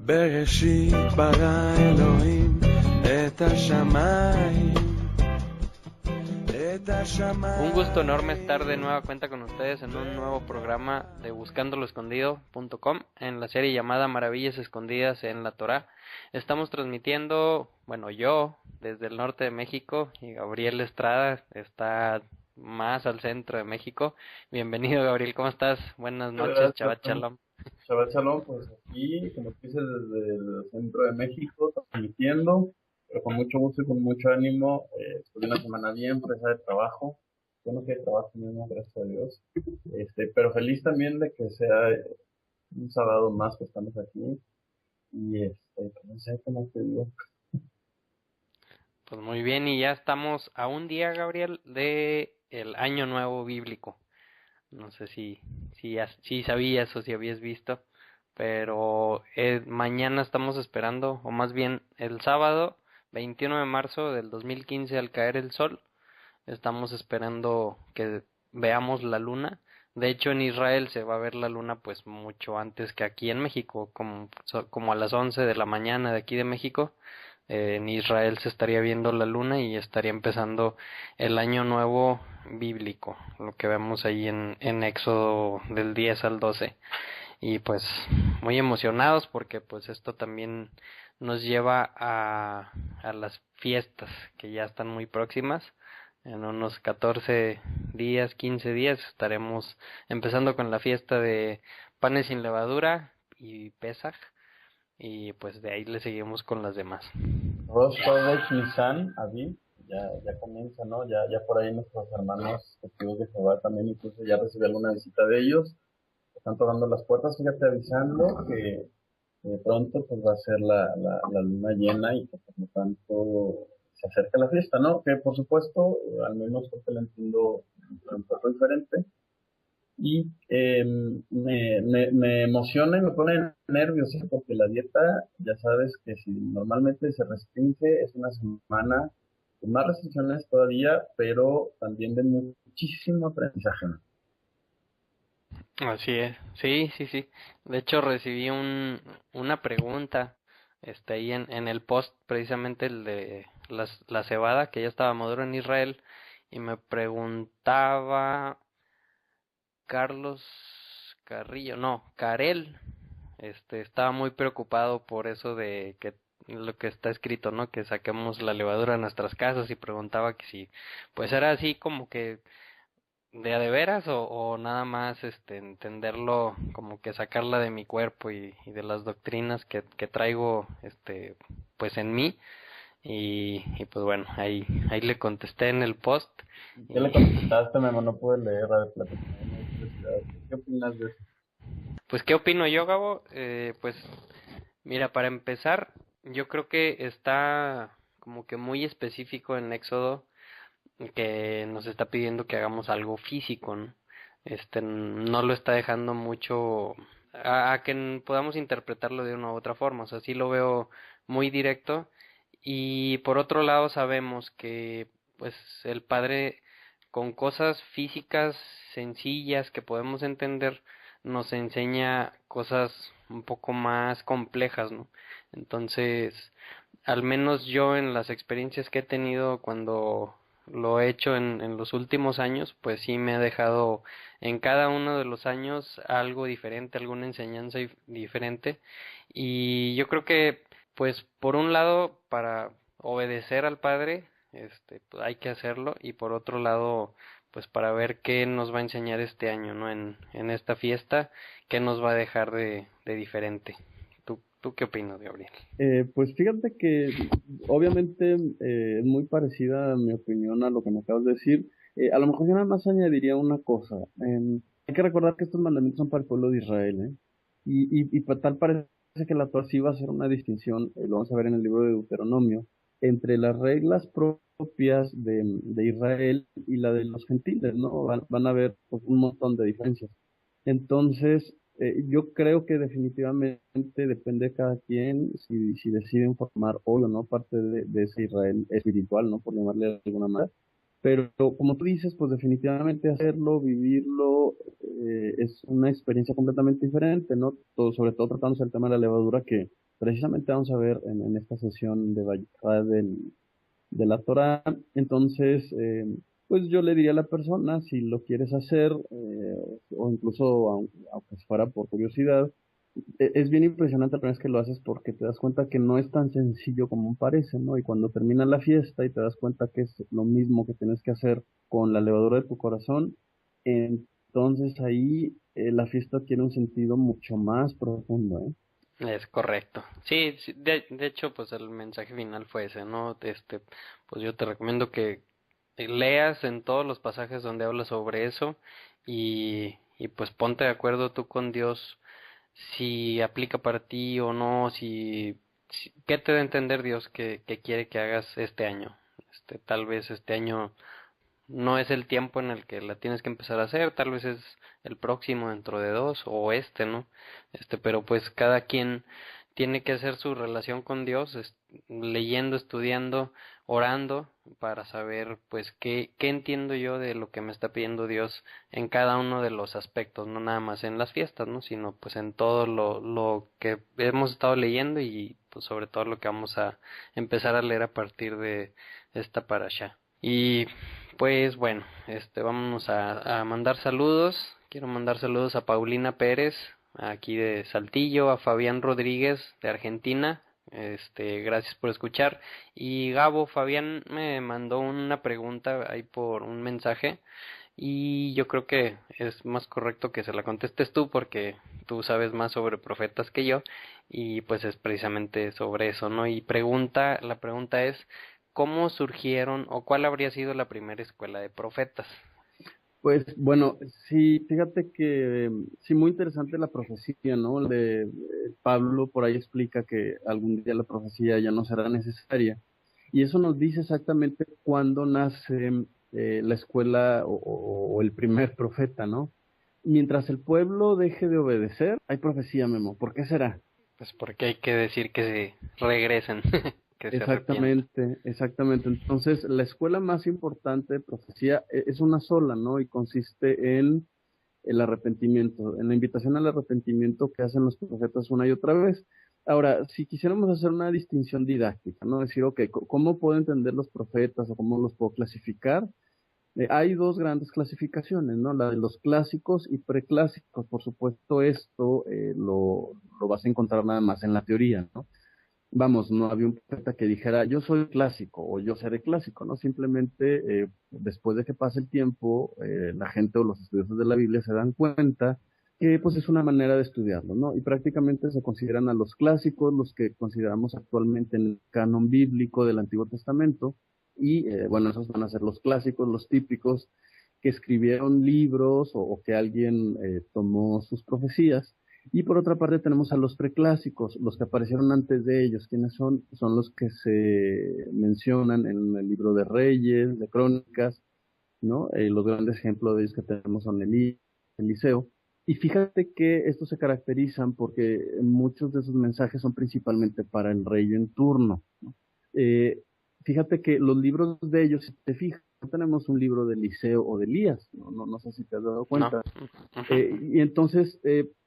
בראשית ברא אלוהים את השמיים. Un gusto enorme estar de nueva cuenta con ustedes en un nuevo programa de buscandoloescondido.com en la serie llamada Maravillas Escondidas en la Torá. Estamos transmitiendo, yo desde el norte de México y Gabriel Estrada está más al centro de México. Bienvenido, Gabriel, ¿cómo estás? Buenas noches, Shabbat Shalom. Shabbat Shalom, pues aquí, como tú dices, desde el centro de México, transmitiendo, pero con mucho gusto y con mucho ánimo. Después de una semana bien pesada de trabajo, bueno que hay trabajo mismo, gracias a Dios. Pero feliz también de que sea un sábado más que estamos aquí. Y no sé cómo te digo. Pues muy bien, y ya estamos a un día, Gabriel, de el Año Nuevo Bíblico. No sé si sabías o si habías visto, pero mañana estamos esperando, o más bien el sábado 21 de marzo del 2015 al caer el sol, estamos esperando que veamos la luna. De hecho, en Israel se va a ver la luna pues mucho antes que aquí en México, como a las 11 de la mañana de aquí de México. En Israel se estaría viendo la luna y estaría empezando el año nuevo bíblico, lo que vemos ahí en Éxodo del 10 al 12. Y pues muy emocionados porque pues esto también nos lleva a las fiestas que ya están muy próximas. En unos 14 días, 15 días estaremos empezando con la fiesta de panes sin levadura y Pesaj, y pues de ahí le seguimos con las demás. Rosh Chodesh Nisan, Aviv, ya comienza, ¿no? Ya por ahí nuestros hermanos testigos de Jehová también incluso ya recibí alguna visita de ellos. Están tocando las puertas, fíjate, avisando que pronto pues va a ser la luna llena y que por lo tanto se acerca la fiesta, ¿no? Que por supuesto, al menos porque la entiendo un poco diferente. Y me emociona y me pone nervioso porque la dieta, ya sabes que si normalmente se restringe, es una semana con más restricciones todavía, pero también de muchísimo aprendizaje, ¿no? Así es, sí. De hecho recibí una pregunta ahí en el post, precisamente el de la cebada, que ya estaba maduro en Israel, y me preguntaba Carlos Carrillo, no, Carel, estaba muy preocupado por eso de que lo que está escrito, ¿no? Que saquemos la levadura de nuestras casas, y preguntaba que si pues era así como que de veras, o nada más entenderlo como que sacarla de mi cuerpo y de las doctrinas que traigo pues en mí. Y pues bueno, ahí le contesté en el post. ¿Qué le contestaste, Memo? No pude leer, a ver, platícame, ¿qué opinas de eso? Pues ¿qué opino yo, Gabo? Pues mira, para empezar, yo creo que está como que muy específico en Éxodo, que nos está pidiendo que hagamos algo físico, ¿no? No lo está dejando mucho a que podamos interpretarlo de una u otra forma. O sea, sí lo veo muy directo. Y por otro lado sabemos que pues el Padre, con cosas físicas sencillas que podemos entender, nos enseña cosas un poco más complejas, ¿no? Entonces, al menos yo en las experiencias que he tenido cuando lo he hecho en los últimos años, pues sí me ha dejado en cada uno de los años algo diferente, alguna enseñanza diferente. Y yo creo que pues por un lado, para obedecer al Padre, pues hay que hacerlo, y por otro lado, pues para ver qué nos va a enseñar este año, ¿no? En esta fiesta, qué nos va a dejar de diferente. ¿Tú qué opinas, Gabriel? Pues fíjate que obviamente es muy parecida mi opinión a lo que me acabas de decir. A lo mejor yo nada más añadiría una cosa. Hay que recordar que estos mandamientos son para el pueblo de Israel, ¿eh? Tal parece que la Torá sí va a hacer una distinción, lo vamos a ver en el libro de Deuteronomio, entre las reglas propias de Israel y la de los gentiles, ¿no? Van a haber pues, un montón de diferencias. Entonces, yo creo que definitivamente depende de cada quien si deciden formar hoy o no parte de ese Israel espiritual, ¿no? Por llamarle de alguna manera. Pero como tú dices, pues definitivamente hacerlo, vivirlo, es una experiencia completamente diferente, ¿no? Sobre todo tratándose el tema de la levadura que precisamente vamos a ver en esta sesión de Vallejada de la Torá. Entonces, pues yo le diría a la persona, si lo quieres hacer, o incluso aunque fuera por curiosidad, es bien impresionante la primera vez que lo haces porque te das cuenta que no es tan sencillo como parece, ¿no? Y cuando termina la fiesta y te das cuenta que es lo mismo que tienes que hacer con la levadura de tu corazón, entonces ahí la fiesta tiene un sentido mucho más profundo, ¿eh? Es correcto. Sí, sí, de hecho, pues el mensaje final fue ese, ¿no? Pues yo te recomiendo que leas en todos los pasajes donde habla sobre eso y pues ponte de acuerdo tú con Dios si aplica para ti o no, qué te da a entender Dios que quiere que hagas este año. Tal vez este año no es el tiempo en el que la tienes que empezar a hacer, tal vez es el próximo dentro de 2 o ¿no? Pero pues cada quien tiene que hacer su relación con Dios, leyendo, estudiando, orando para saber pues qué entiendo yo de lo que me está pidiendo Dios en cada uno de los aspectos, no nada más en las fiestas, ¿no? Sino pues en todo lo que hemos estado leyendo y pues sobre todo lo que vamos a empezar a leer a partir de esta parasha. Y pues bueno, vámonos a mandar saludos. Quiero mandar saludos a Paulina Pérez, aquí de Saltillo, a Fabián Rodríguez de Argentina. Gracias por escuchar. Y Gabo, Fabián me mandó una pregunta ahí por un mensaje y yo creo que es más correcto que se la contestes tú porque tú sabes más sobre profetas que yo y pues es precisamente sobre eso, ¿no? La pregunta es ¿cómo surgieron o cuál habría sido la primera escuela de profetas? Pues bueno, sí, fíjate que sí, muy interesante la profecía, ¿no? Pablo por ahí explica que algún día la profecía ya no será necesaria. Y eso nos dice exactamente cuándo nace la escuela o el primer profeta, ¿no? Mientras el pueblo deje de obedecer, hay profecía, Memo. ¿Por qué será? Pues porque hay que decir que se regresen, que se arrepientan. Exactamente, exactamente. Entonces, la escuela más importante de profecía es una sola, ¿no? Y consiste en el arrepentimiento, en la invitación al arrepentimiento que hacen los profetas una y otra vez. Ahora, si quisiéramos hacer una distinción didáctica, ¿no? Decir, ok, ¿cómo puedo entender los profetas o cómo los puedo clasificar? Hay dos grandes clasificaciones, ¿no? La de los clásicos y preclásicos. Por supuesto, esto lo vas a encontrar nada más en la teoría, ¿no? Vamos, no había un profeta que dijera, yo soy clásico o yo seré clásico, ¿no? Simplemente, después de que pase el tiempo, la gente o los estudiosos de la Biblia se dan cuenta que pues es una manera de estudiarlo, ¿no? Y prácticamente se consideran a los clásicos, los que consideramos actualmente en el canon bíblico del Antiguo Testamento, y bueno, esos van a ser los clásicos, los típicos, que escribieron libros o que alguien tomó sus profecías. Y por otra parte tenemos a los preclásicos, los que aparecieron antes de ellos. ¿Quiénes son? Son los que se mencionan en el libro de Reyes, de Crónicas, ¿no? Los grandes ejemplos de ellos que tenemos son Eliseo. Y fíjate que estos se caracterizan porque muchos de sus mensajes son principalmente para el rey en turno, ¿no? Eh, Fíjate que los libros de ellos, si te fijas, no tenemos un libro de Eliseo o de Elías, no sé si te has dado No. cuenta. Ujú. Y entonces,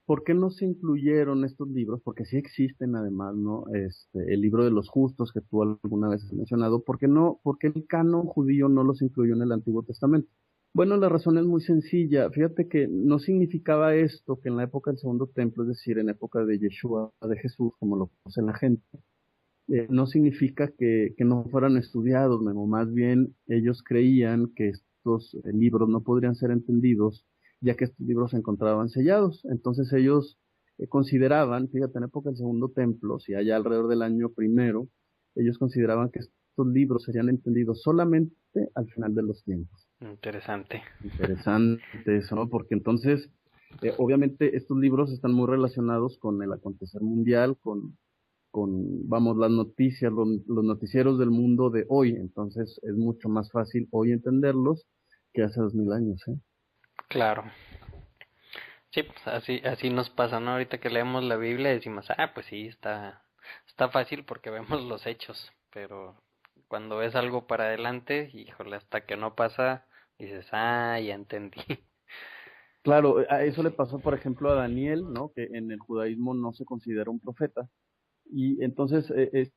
¿por qué no se incluyeron estos libros? Porque sí existen además, ¿no? El libro de los justos que tú alguna vez has mencionado. ¿Por qué no? Porque el canon judío no los incluyó en el Antiguo Testamento. Bueno, la razón es muy sencilla. Fíjate que no significaba esto que en la época del Segundo Templo, es decir, en época de Yeshua, de Jesús, como lo conoce la gente, no significa que no fueran estudiados, Memo. Más bien ellos creían que estos libros no podrían ser entendidos, ya que estos libros se encontraban sellados. Entonces ellos consideraban, fíjate, en época del Segundo Templo, si allá alrededor del año primero, ellos consideraban que estos libros serían entendidos solamente al final de los tiempos. Interesante. Interesante eso, ¿no? Porque entonces, obviamente, estos libros están muy relacionados con el acontecer mundial, vamos, las noticias, los noticieros del mundo de hoy. Entonces, es mucho más fácil hoy entenderlos que hace 2000 años, ¿eh? Claro. Sí, pues así nos pasa, ¿no? Ahorita que leemos la Biblia decimos, pues sí, está fácil porque vemos los hechos, pero cuando ves algo para adelante, híjole, hasta que no pasa, dices, ya entendí. Claro, a eso le pasó, por ejemplo, a Daniel, ¿no? Que en el judaísmo no se considera un profeta. Y entonces,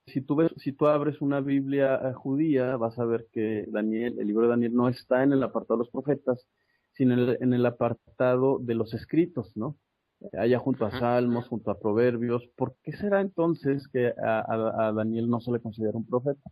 si tú abres una Biblia judía, vas a ver que Daniel, el libro de Daniel, no está en el apartado de los profetas, sino en el apartado de los escritos, ¿no? Allá junto a Ujú. Salmos, junto a Proverbios. ¿Por qué será entonces que a Daniel no se le considera un profeta?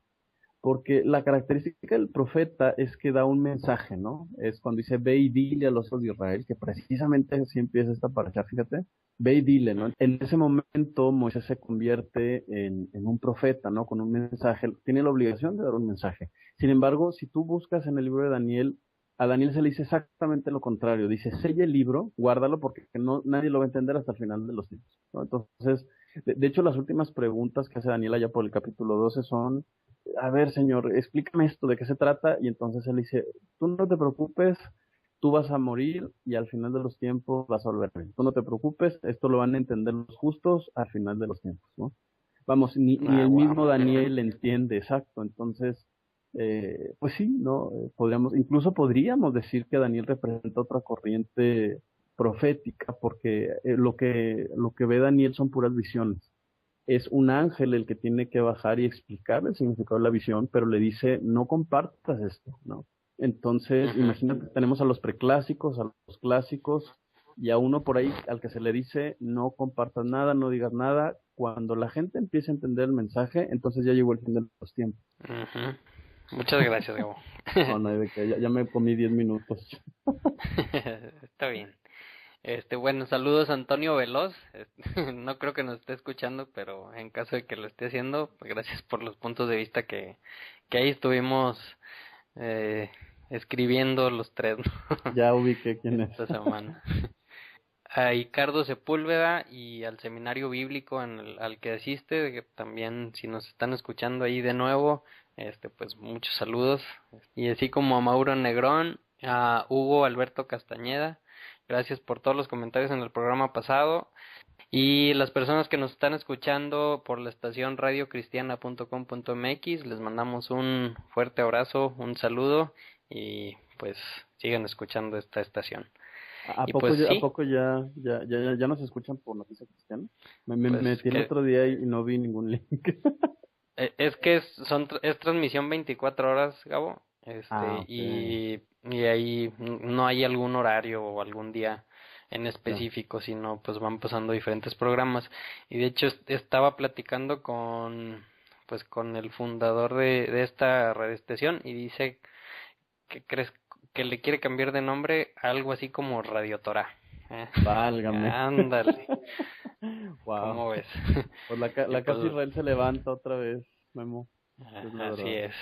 Porque la característica del profeta es que da un mensaje, ¿no? Es cuando dice, ve y dile a los hijos de Israel, que precisamente así empieza esta parasha, fíjate, ve y dile, ¿no? En ese momento Moisés se convierte en un profeta, ¿no? Con un mensaje, tiene la obligación de dar un mensaje. Sin embargo, si tú buscas en el libro de Daniel, a Daniel se le dice exactamente lo contrario, dice, sella el libro, guárdalo porque no, nadie lo va a entender hasta el final de los tiempos, ¿no? Entonces, de hecho, las últimas preguntas que hace Daniel allá por el capítulo 12 son, a ver, señor, explícame esto, ¿de qué se trata? Y entonces él dice, tú no te preocupes, tú vas a morir y al final de los tiempos vas a volver bien. Tú no te preocupes, esto lo van a entender los justos al final de los tiempos, ¿no? Vamos, ni el Wow. mismo Daniel entiende, exacto. Entonces, pues sí, ¿no? Incluso podríamos decir que Daniel representa otra corriente profética, porque lo que ve Daniel son puras visiones. Es un ángel el que tiene que bajar y explicar el significado de la visión, pero le dice, no compartas esto, ¿no? Entonces, Ujú. imagínate, tenemos a los preclásicos, a los clásicos, y a uno por ahí al que se le dice, no compartas nada, no digas nada. Cuando la gente empieza a entender el mensaje, entonces ya llegó el fin de los tiempos. Ujú. Muchas gracias, Gabo. No, no hay de que ya me comí 10 minutos. Está bien. Bueno, saludos a Antonio Veloz. No creo que nos esté escuchando, pero en caso de que lo esté haciendo, pues gracias por los puntos de vista que ahí estuvimos eh, escribiendo los tres, ¿no? Ya ubiqué quién es. Esta semana. A Ricardo Sepúlveda y al seminario bíblico al que asiste, que también si nos están escuchando ahí de nuevo, pues muchos saludos. Y así como a Mauro Negrón, a Hugo Alberto Castañeda, gracias por todos los comentarios en el programa pasado. Y las personas que nos están escuchando por la estación radiocristiana.com.mx, les mandamos un fuerte abrazo, un saludo y pues sigan escuchando esta estación. Y pues ¿A sí, poco ya nos escuchan por Noticia Cristiana? Me pues metí el que otro día y no vi ningún link. es que es transmisión 24 horas, Gabo, Ah, ok. y ahí no hay algún horario o algún día en Ya. específico, sino pues van pasando diferentes programas. Y de hecho estaba platicando con el fundador de esta radioestación y dice que crees que le quiere cambiar de nombre a algo así como Radio Torá. Válgame. Ándale, Wow. ¿cómo ves? Pues Y la casa pues Israel se levanta otra vez, Memo. Es la así verdad. es.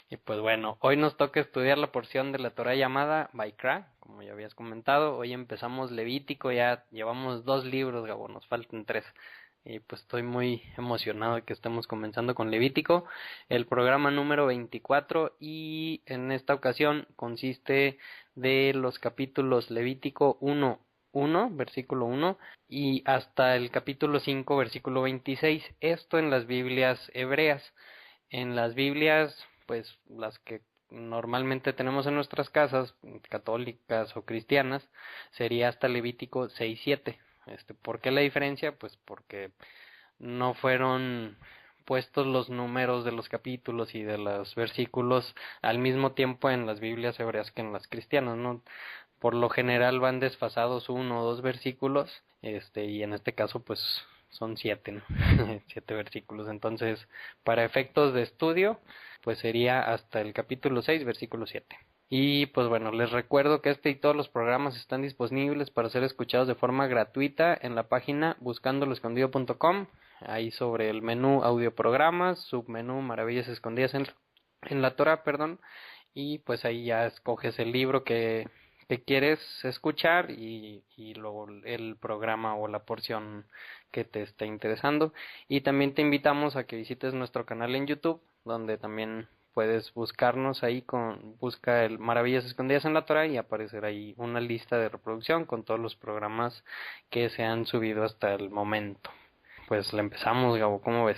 Y pues bueno, hoy nos toca estudiar la porción de la Torá llamada Baikra, como ya habías comentado. Hoy empezamos Levítico, ya llevamos 2 libros, Gabo, nos faltan 3. Y pues estoy muy emocionado de que estemos comenzando con Levítico, el programa número 24, y en esta ocasión consiste de los capítulos Levítico 1, versículo 1, y hasta el capítulo 5, versículo 26. Esto en las Biblias hebreas. En las Biblias, pues las que normalmente tenemos en nuestras casas, católicas o cristianas, sería hasta Levítico 6:7. ¿Por qué la diferencia? Pues porque no fueron puestos los números de los capítulos y de los versículos al mismo tiempo en las Biblias hebreas que en las cristianas, ¿no? Por lo general van desfasados 1 o 2 versículos, y en este caso pues son 7, ¿no? 7 versículos. Entonces, para efectos de estudio, pues sería hasta el capítulo 6, versículo 7. Y pues bueno, les recuerdo que este y todos los programas están disponibles para ser escuchados de forma gratuita en la página buscandoloescondido.com. Ahí sobre el menú audio programas, submenú maravillas escondidas en la Torah, perdón. Y pues ahí ya escoges el libro que quieres escuchar y luego el programa o la porción que te esté interesando. Y también te invitamos a que visites nuestro canal en YouTube, donde también puedes buscarnos ahí busca el Maravillas Escondidas en la Torah y aparecerá ahí una lista de reproducción con todos los programas que se han subido hasta el momento. Pues le empezamos, Gabo, ¿cómo ves?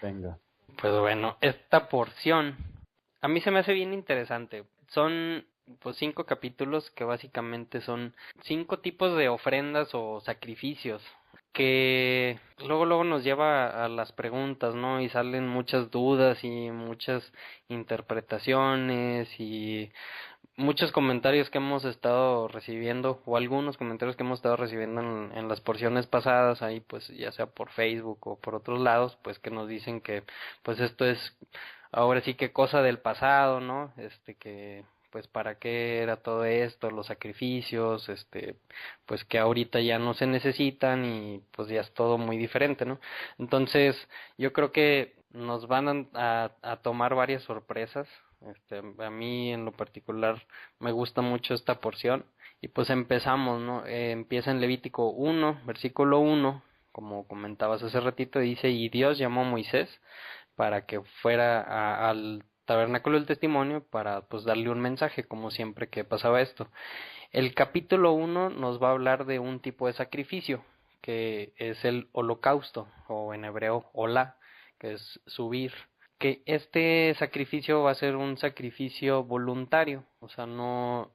Venga. Pues bueno, esta porción a mí se me hace bien interesante. Son pues 5 capítulos que básicamente son 5 tipos de ofrendas o sacrificios que luego nos lleva a las preguntas, ¿no? Y salen muchas dudas y muchas interpretaciones y muchos comentarios que hemos estado recibiendo o algunos comentarios que hemos estado recibiendo en las porciones pasadas ahí pues ya sea por Facebook o por otros lados pues que nos dicen que pues esto es ahora sí que cosa del pasado, ¿no? Que pues para qué era todo esto, los sacrificios, pues que ahorita ya no se necesitan y pues ya es todo muy diferente, ¿no? Entonces yo creo que nos van a tomar varias sorpresas. A mí en lo particular me gusta mucho esta porción y pues empezamos, ¿no? Empieza en Levítico 1, versículo 1, como comentabas hace ratito, dice, y Dios llamó a Moisés para que fuera al tabernáculo del testimonio para pues darle un mensaje, como siempre que pasaba esto. El capítulo 1 nos va a hablar de un tipo de sacrificio, que es el holocausto, o en hebreo hola, que es subir. Que este sacrificio va a ser un sacrificio voluntario, o sea, no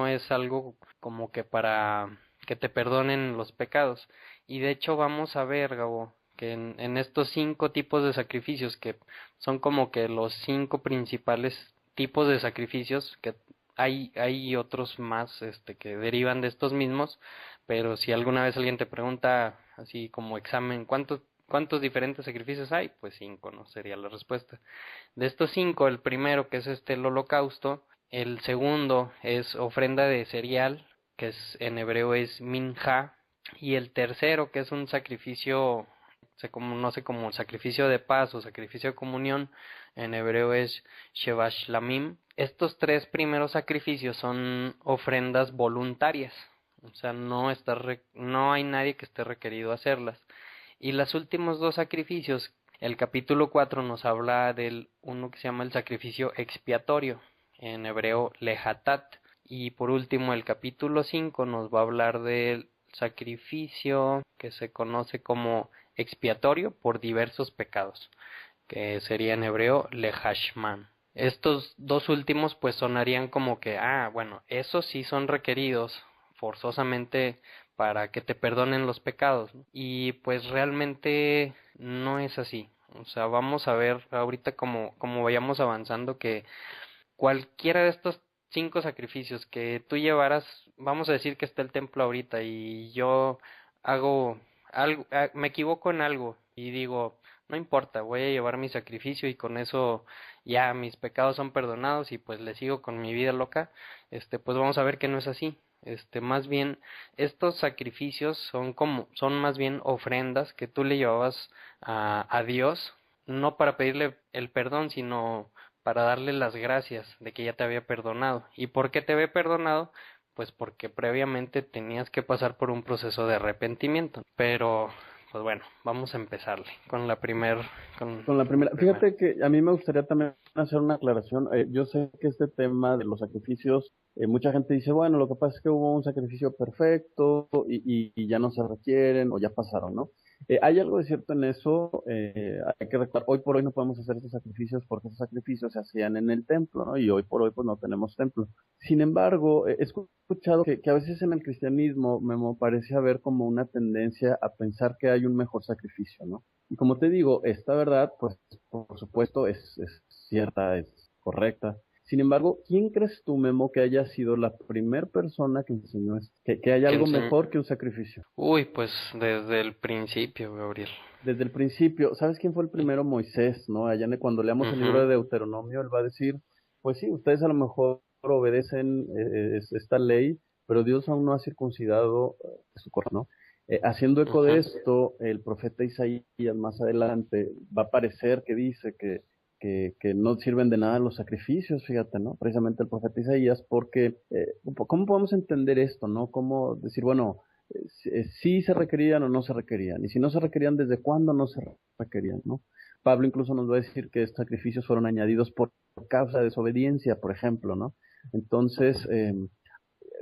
es algo como que para que te perdonen los pecados. Y de hecho vamos a ver, Gabo, que en estos 5 tipos de sacrificios, que son como que los 5 principales tipos de sacrificios, que hay otros más que derivan de estos mismos, pero si alguna vez alguien te pregunta así como examen, ¿cuántos diferentes sacrificios hay? Pues 5, ¿no? Sería la respuesta. De estos 5, el primero, que es el holocausto, el segundo es ofrenda de cereal, que es en hebreo es minja, y el tercero, que es un sacrificio, se conoce como sacrificio de paz o sacrificio de comunión, en hebreo es shevash lamim. Estos 3 primeros sacrificios son ofrendas voluntarias, o sea, no hay nadie que esté requerido a hacerlas. Y los últimos 2 sacrificios, el capítulo 4 nos habla del uno que se llama el sacrificio expiatorio, en hebreo lehatat, y por último el capítulo 5 nos va a hablar del sacrificio que se conoce como expiatorio por diversos pecados, que sería en hebreo lehashman. Estos 2 últimos pues sonarían como que, bueno, esos sí son requeridos forzosamente para que te perdonen los pecados, ¿no? Y pues realmente no es así. O sea, vamos a ver ahorita como vayamos avanzando que cualquiera de estos 5 sacrificios que tú llevaras, vamos a decir que está el templo ahorita y yo hago algo, me equivoco en algo y digo, no importa, voy a llevar mi sacrificio y con eso ya mis pecados son perdonados y pues le sigo con mi vida loca, pues vamos a ver que no es así. Más bien estos sacrificios son más bien ofrendas que tú le llevabas a Dios, no para pedirle el perdón, sino para darle las gracias de que ya te había perdonado. ¿Y por qué te había perdonado? Pues porque previamente tenías que pasar por un proceso de arrepentimiento. Pero, pues bueno, vamos a empezarle con la primera. Fíjate que a mí me gustaría también hacer una aclaración. Yo sé que este tema de los sacrificios, mucha gente dice, bueno, lo que pasa es que hubo un sacrificio perfecto y ya no se requieren o ya pasaron, ¿no? Hay algo de cierto en eso. Hay que recordar, hoy por hoy no podemos hacer esos sacrificios porque esos sacrificios se hacían en el templo, ¿no? Y hoy por hoy pues no tenemos templo. Sin embargo, he escuchado que a veces en el cristianismo me parece haber como una tendencia a pensar que hay un mejor sacrificio, ¿no? Y como te digo, esta verdad, pues por supuesto es cierta, es correcta. Sin embargo, ¿quién crees tú, Memo, que haya sido la primer persona que enseñó esto? Que haya algo mejor que un sacrificio. Uy, pues desde el principio, Gabriel. Desde el principio. ¿Sabes quién fue el primero? Moisés, ¿no? Allá cuando leamos el libro de Deuteronomio, él va a decir, pues sí, ustedes a lo mejor obedecen esta ley, pero Dios aún no ha circuncidado su corazón, ¿no? Haciendo eco de esto, el profeta Isaías más adelante va a parecer que dice que no sirven de nada los sacrificios, fíjate, ¿no? Precisamente el profeta Isaías, porque ¿cómo podemos entender esto, no? ¿Cómo decir, bueno, si se requerían o no se requerían? Y si no se requerían, ¿desde cuándo no se requerían, no? Pablo incluso nos va a decir que estos sacrificios fueron añadidos por causa de desobediencia, por ejemplo, ¿no? Entonces,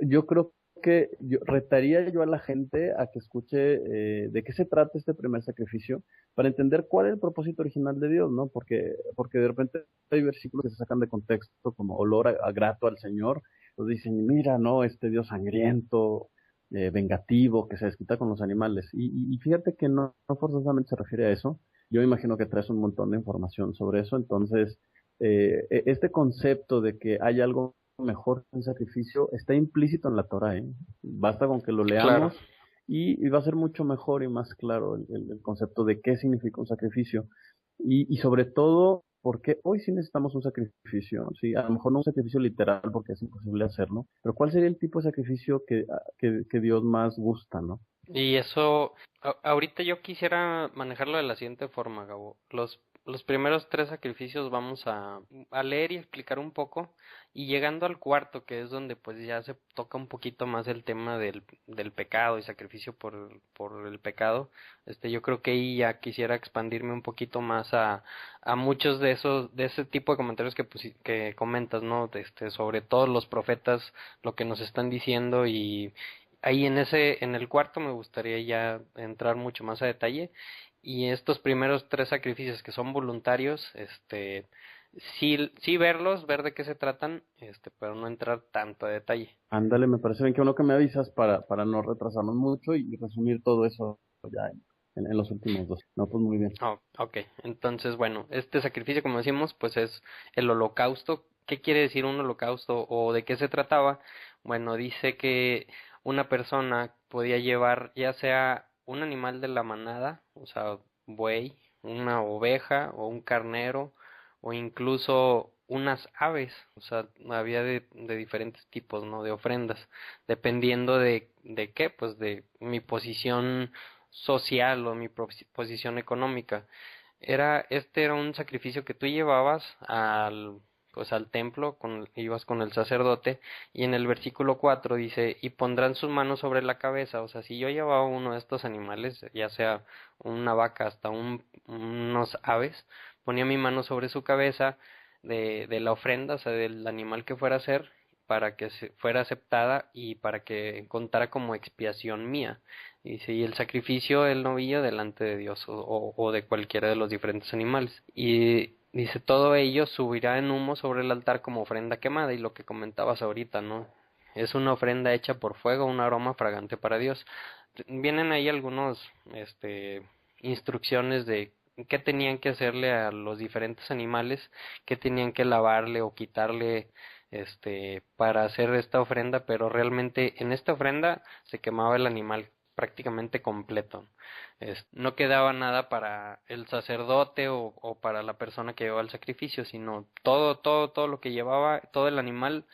yo creo que yo retaría yo a la gente a que escuche de qué se trata este primer sacrificio para entender cuál es el propósito original de Dios, ¿no? Porque de repente hay versículos que se sacan de contexto como olor a grato al Señor, nos dicen, mira, no, este Dios sangriento, vengativo, que se desquita con los animales. Y fíjate que no forzosamente se refiere a eso. Yo imagino que traes un montón de información sobre eso, entonces este concepto de que hay algo mejor que un sacrificio está implícito en la Torah, ¿eh? Basta con que lo Claro. leamos y va a ser mucho mejor y más claro el concepto de qué significa un sacrificio y sobre todo porque hoy sí necesitamos un sacrificio, sí, a lo mejor no un sacrificio literal porque es imposible hacerlo, pero ¿cuál sería el tipo de sacrificio que Dios más gusta, ¿no? Y eso, ahorita yo quisiera manejarlo de la siguiente forma, Gabo. Los primeros tres sacrificios vamos a leer y explicar un poco, y llegando al cuarto, que es donde pues ya se toca un poquito más el tema del pecado y sacrificio por el pecado, yo creo que ahí ya quisiera expandirme un poquito más a muchos de ese tipo de comentarios que comentas, ¿no? Sobre todos los profetas, lo que nos están diciendo. Y ahí en el cuarto me gustaría ya entrar mucho más a detalle, y estos primeros tres sacrificios que son voluntarios, sí verlos, ver de qué se tratan, pero no entrar tanto a detalle. Ándale, me parece bien que uno que me avisas para no retrasarnos mucho y resumir todo eso ya en los últimos dos. No, pues muy bien. Oh, ok, entonces bueno, este sacrificio, como decimos, pues es el holocausto. ¿Qué quiere decir un holocausto o de qué se trataba? Bueno, dice que una persona podía llevar ya sea un animal de la manada, o sea, buey, una oveja o un carnero, o incluso unas aves, o sea, había de diferentes tipos, ¿no? De ofrendas, dependiendo de qué, pues de mi posición social o mi posición económica. Este era un sacrificio que tú llevabas pues al templo, ibas con el sacerdote, y en el versículo 4 dice, y pondrán sus manos sobre la cabeza. O sea, si yo llevaba uno de estos animales, ya sea una vaca hasta unos aves, ponía mi mano sobre su cabeza de la ofrenda, o sea, del animal que fuera a ser, para que fuera aceptada y para que contara como expiación mía. Dice, y el sacrificio del novillo delante de Dios o de cualquiera de los diferentes animales. Y dice, todo ello subirá en humo sobre el altar como ofrenda quemada, y lo que comentabas ahorita, ¿no? Es una ofrenda hecha por fuego, un aroma fragante para Dios. Vienen ahí algunos, instrucciones de qué tenían que hacerle a los diferentes animales, qué tenían que lavarle o quitarle, para hacer esta ofrenda, pero realmente en esta ofrenda se quemaba el animal prácticamente completo. No quedaba nada para el sacerdote o para la persona que llevaba el sacrificio, sino todo lo que llevaba, todo el animal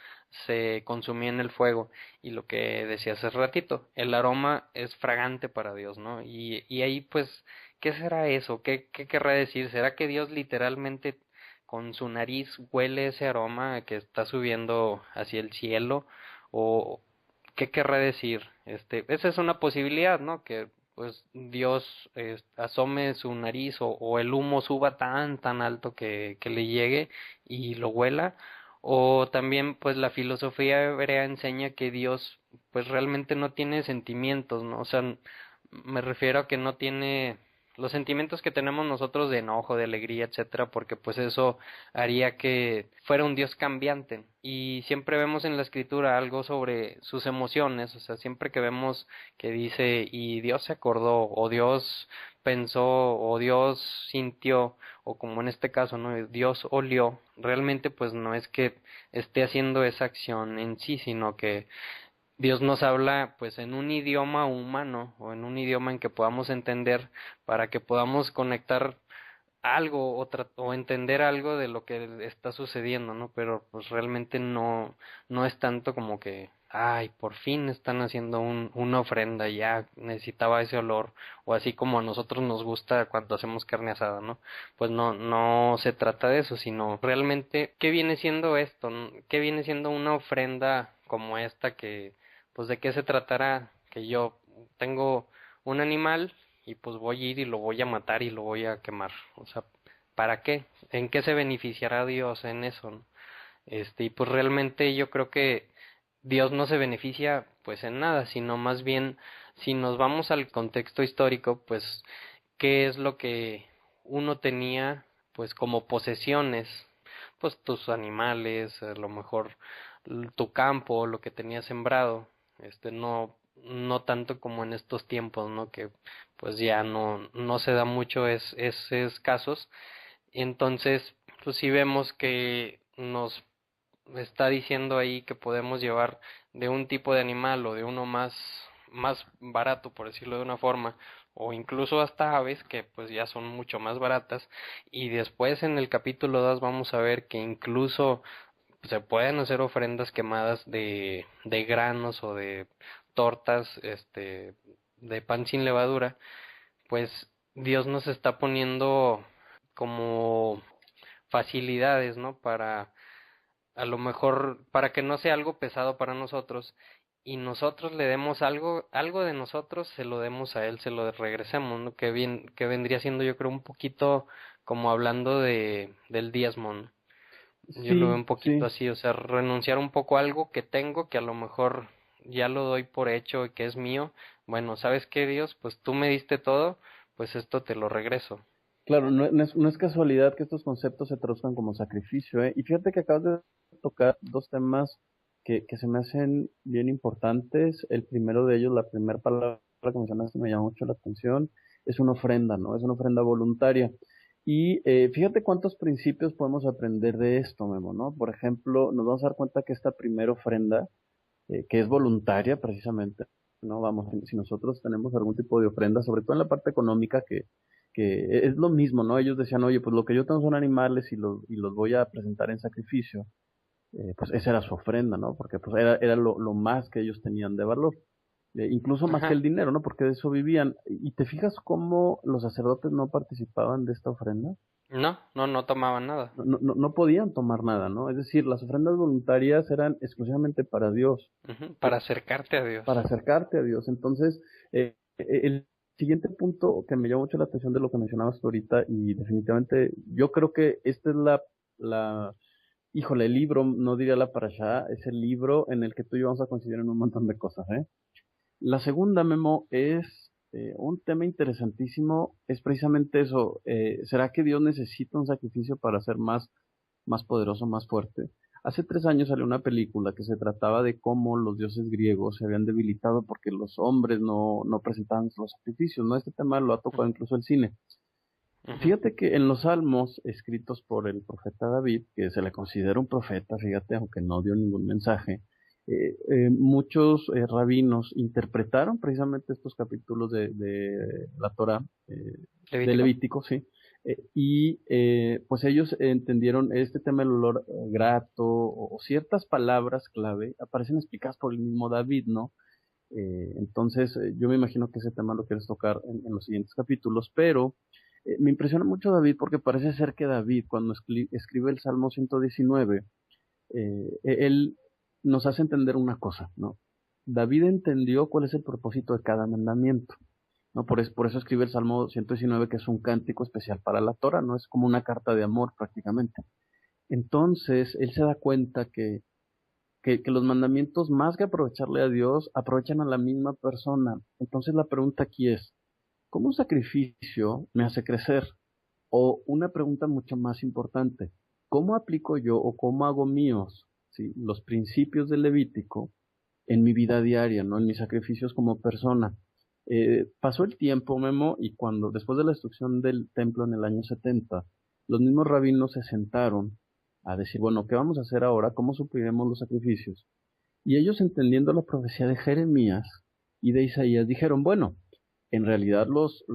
se consumía en el fuego. Y lo que decía hace ratito, el aroma es fragante para Dios, ¿no? Y ahí pues, ¿qué será eso? ¿Qué querrá decir? ¿Será que Dios literalmente con su nariz huele ese aroma que está subiendo hacia el cielo? ¿O qué querrá decir? Esa es una posibilidad, ¿no? Que pues Dios asome su nariz o el humo suba tan alto que le llegue y lo huela. O también pues la filosofía hebrea enseña que Dios pues realmente no tiene sentimientos, ¿no? O sea, me refiero a que no tiene los sentimientos que tenemos nosotros de enojo, de alegría, etcétera, porque pues eso haría que fuera un Dios cambiante. Y siempre vemos en la escritura algo sobre sus emociones, o sea, siempre que vemos que dice y Dios se acordó, o Dios pensó, o Dios sintió, o como en este caso, ¿no? Dios olió, realmente pues no es que esté haciendo esa acción en sí, sino que Dios nos habla pues en un idioma humano o en un idioma en que podamos entender, para que podamos conectar algo o entender algo de lo que está sucediendo, ¿no? Pero pues realmente no es tanto como que, ay, por fin están haciendo una ofrenda, ya necesitaba ese olor, o así como a nosotros nos gusta cuando hacemos carne asada, ¿no? Pues no se trata de eso, sino realmente, ¿qué viene siendo esto? ¿Qué viene siendo una ofrenda como esta? Que pues de qué se tratará, que yo tengo un animal y pues voy a ir y lo voy a matar y lo voy a quemar. O sea, ¿para qué? ¿En qué se beneficiará Dios en eso? Y pues realmente yo creo que Dios no se beneficia pues en nada, sino más bien si nos vamos al contexto histórico, pues qué es lo que uno tenía pues como posesiones, pues tus animales, a lo mejor tu campo, lo que tenías sembrado, no tanto como en estos tiempos, ¿no? Que pues ya no se da mucho esos casos. Entonces, pues sí vemos que nos está diciendo ahí que podemos llevar de un tipo de animal o de uno más barato, por decirlo de una forma, o incluso hasta aves que pues ya son mucho más baratas, y después en el capítulo 2 vamos a ver que incluso se pueden hacer ofrendas quemadas de granos o de tortas de pan sin levadura. Pues Dios nos está poniendo como facilidades, ¿no? Para a lo mejor para que no sea algo pesado para nosotros y nosotros le demos algo de nosotros, se lo demos a él, se lo regresemos, ¿no? Que vendría siendo, yo creo, un poquito como hablando del diezmo, ¿no? Yo lo veo Sí, un poquito sí. así, o sea, renunciar un poco a algo que tengo, que a lo mejor ya lo doy por hecho y que es mío. Bueno, ¿sabes qué, Dios? Pues tú me diste todo, pues esto te lo regreso. Claro, no es casualidad que estos conceptos se traduzcan como sacrificio, ¿eh? Y fíjate que acabas de tocar dos temas que se me hacen bien importantes. El primero de ellos, la primera palabra que mencionaste me llama mucho la atención, es una ofrenda, ¿no? Es una ofrenda voluntaria. Y fíjate cuántos principios podemos aprender de esto, Memo, ¿no? Por ejemplo, nos vamos a dar cuenta que esta primera ofrenda, que es voluntaria precisamente, ¿no? Vamos, si nosotros tenemos algún tipo de ofrenda, sobre todo en la parte económica, que es lo mismo, ¿no? Ellos decían, oye, pues lo que yo tengo son animales y los voy a presentar en sacrificio, pues esa era su ofrenda, ¿no? Porque pues era lo más que ellos tenían de valor, incluso más que Ajá. el dinero, ¿no? Porque de eso vivían. ¿Y te fijas cómo los sacerdotes no participaban de esta ofrenda? No tomaban nada. No podían tomar nada, ¿no? Es decir, las ofrendas voluntarias eran exclusivamente para Dios, Ujú, para acercarte a Dios. para acercarte a Dios. Entonces, el siguiente punto que me llamó mucho la atención de lo que mencionabas tú ahorita, y definitivamente yo creo que esta es híjole, el libro, no diría la parashá, es el libro en el que tú y yo vamos a coincidir en un montón de cosas, ¿eh? La segunda, Memo, es un tema interesantísimo, es precisamente eso. ¿Será que Dios necesita un sacrificio para ser más poderoso, más fuerte? Hace 3 años salió una película que se trataba de cómo los dioses griegos se habían debilitado porque los hombres no presentaban los sacrificios, ¿no? Este tema lo ha tocado incluso el cine. Ujú. Fíjate que en los salmos escritos por el profeta David, que se le considera un profeta, fíjate, aunque no dio ningún mensaje, muchos rabinos interpretaron precisamente estos capítulos de la Torah, de Levítico. Levítico, sí, pues ellos entendieron este tema del olor grato o ciertas palabras clave aparecen explicadas por el mismo David, ¿no? Entonces, yo me imagino que ese tema lo quieres tocar en los siguientes capítulos, pero me impresiona mucho David porque parece ser que David, cuando escribe el Salmo 119, él nos hace entender una cosa, ¿no? David entendió cuál es el propósito de cada mandamiento, ¿no? Por eso escribe el Salmo 119, que es un cántico especial para la Torah, ¿no? Es como una carta de amor prácticamente. Entonces, él se da cuenta que los mandamientos, más que aprovecharle a Dios, aprovechan a la misma persona. Entonces, la pregunta aquí es, ¿cómo un sacrificio me hace crecer? O una pregunta mucho más importante, ¿cómo aplico yo o cómo hago míos, ¿sí?, los principios del Levítico en mi vida diaria, ¿no? En mis sacrificios como persona? Pasó el tiempo, Memo, y después de la destrucción del templo en el año 70, los mismos rabinos se sentaron a decir, bueno, ¿qué vamos a hacer ahora? ¿Cómo supliremos los sacrificios? Y ellos, entendiendo la profecía de Jeremías y de Isaías, dijeron, bueno, en realidad los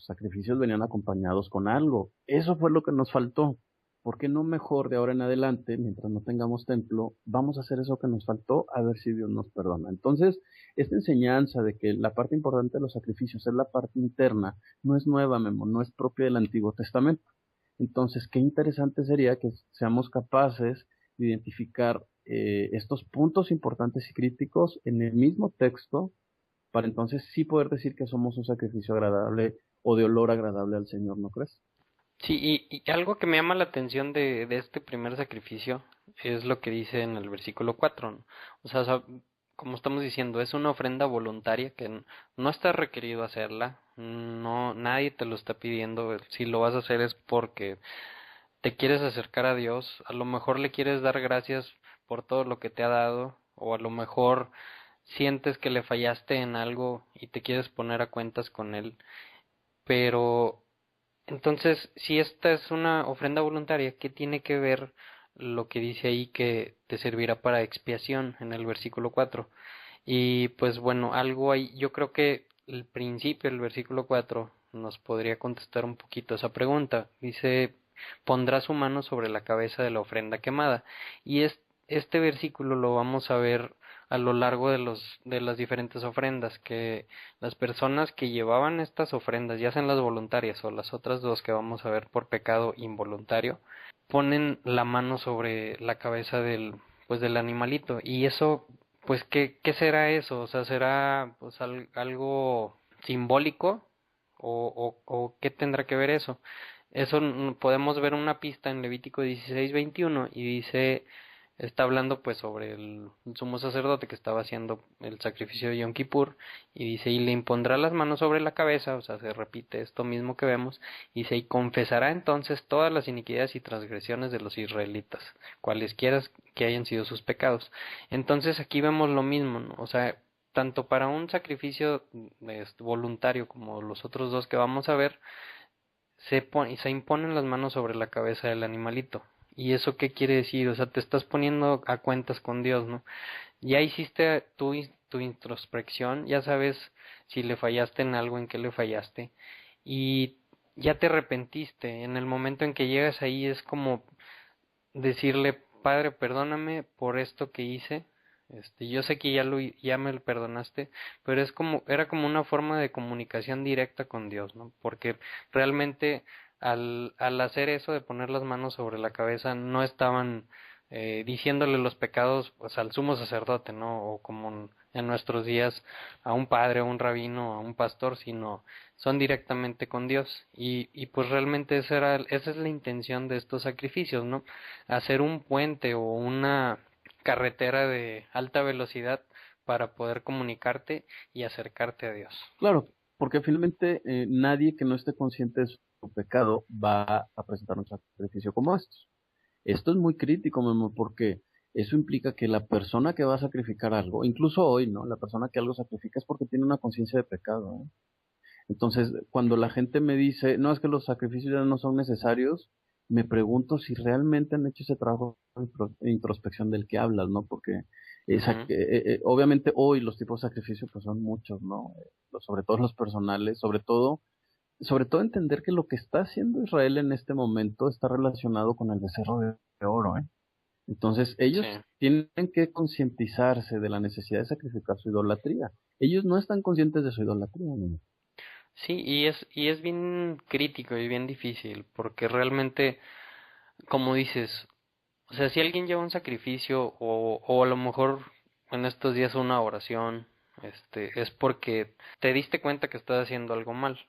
sacrificios venían acompañados con algo. Eso fue lo que nos faltó. ¿Por qué no mejor de ahora en adelante, mientras no tengamos templo, vamos a hacer eso que nos faltó, a ver si Dios nos perdona? Entonces, esta enseñanza de que la parte importante de los sacrificios es la parte interna, no es nueva, Memo, no es propia del Antiguo Testamento. Entonces, qué interesante sería que seamos capaces de identificar estos puntos importantes y críticos en el mismo texto, para entonces sí poder decir que somos un sacrificio agradable o de olor agradable al Señor, ¿no crees? Sí, y algo que me llama la atención de este primer sacrificio es lo que dice en el versículo 4, ¿no? O sea, como estamos diciendo, es una ofrenda voluntaria que no está requerido hacerla, no, nadie te lo está pidiendo. Si lo vas a hacer es porque te quieres acercar a Dios, a lo mejor le quieres dar gracias por todo lo que te ha dado, o a lo mejor sientes que le fallaste en algo y te quieres poner a cuentas con él, pero entonces, si esta es una ofrenda voluntaria, ¿qué tiene que ver lo que dice ahí que te servirá para expiación en el versículo 4? Y pues bueno, algo ahí, yo creo que el principio del versículo 4 nos podría contestar un poquito esa pregunta. Dice, pondrá su mano sobre la cabeza de la ofrenda quemada. Y este versículo lo vamos a ver a lo largo de las diferentes ofrendas, que las personas que llevaban estas ofrendas, ya sean las voluntarias o las otras dos que vamos a ver por pecado involuntario, ponen la mano sobre la cabeza del animalito. Y eso, pues, ¿qué será eso? O sea, ¿será pues algo simbólico? ¿O qué tendrá que ver eso? Eso podemos ver una pista en Levítico 16:21 y dice, está hablando pues sobre el sumo sacerdote que estaba haciendo el sacrificio de Yom Kippur, y dice, y le impondrá las manos sobre la cabeza, o sea, se repite esto mismo que vemos, y dice, y confesará entonces todas las iniquidades y transgresiones de los israelitas, cualesquiera que hayan sido sus pecados. Entonces aquí vemos lo mismo, ¿no? O sea, tanto para un sacrificio voluntario como los otros dos que vamos a ver, se imponen las manos sobre la cabeza del animalito. ¿Y eso qué quiere decir? O sea, te estás poniendo a cuentas con Dios, ¿no? Ya hiciste tu introspección, ya sabes si le fallaste en algo, en qué le fallaste, y ya te arrepentiste. En el momento en que llegas ahí es como decirle, Padre, perdóname por esto que hice. Yo sé que ya me lo perdonaste, pero era como una forma de comunicación directa con Dios, ¿no? Porque realmente al hacer eso de poner las manos sobre la cabeza no estaban diciéndole los pecados pues al sumo sacerdote, ¿no? O como en nuestros días a un padre, a un rabino, a un pastor, sino son directamente con Dios. Y pues realmente esa es la intención de estos sacrificios, ¿no? Hacer un puente o una carretera de alta velocidad para poder comunicarte y acercarte a Dios. Claro, porque finalmente nadie que no esté consciente de su pecado va a presentar un sacrificio como estos. Esto es muy crítico, Memo, porque eso implica que la persona que va a sacrificar algo, incluso hoy, ¿no? La persona que algo sacrifica es porque tiene una conciencia de pecado, ¿eh? Entonces, cuando la gente me dice, no, es que los sacrificios ya no son necesarios, me pregunto si realmente han hecho ese trabajo de introspección del que hablas, ¿no? Porque obviamente hoy los tipos de sacrificio pues son muchos, ¿no? Sobre todo los personales, sobre todo entender que lo que está haciendo Israel en este momento está relacionado con el becerro de oro, ¿eh? Entonces, ellos Sí. tienen que concientizarse de la necesidad de sacrificar su idolatría. Ellos no están conscientes de su idolatría, ¿no? Sí, y es bien crítico y bien difícil, porque realmente, como dices, o sea, si alguien lleva un sacrificio o a lo mejor en estos días una oración, es porque te diste cuenta que estás haciendo algo mal.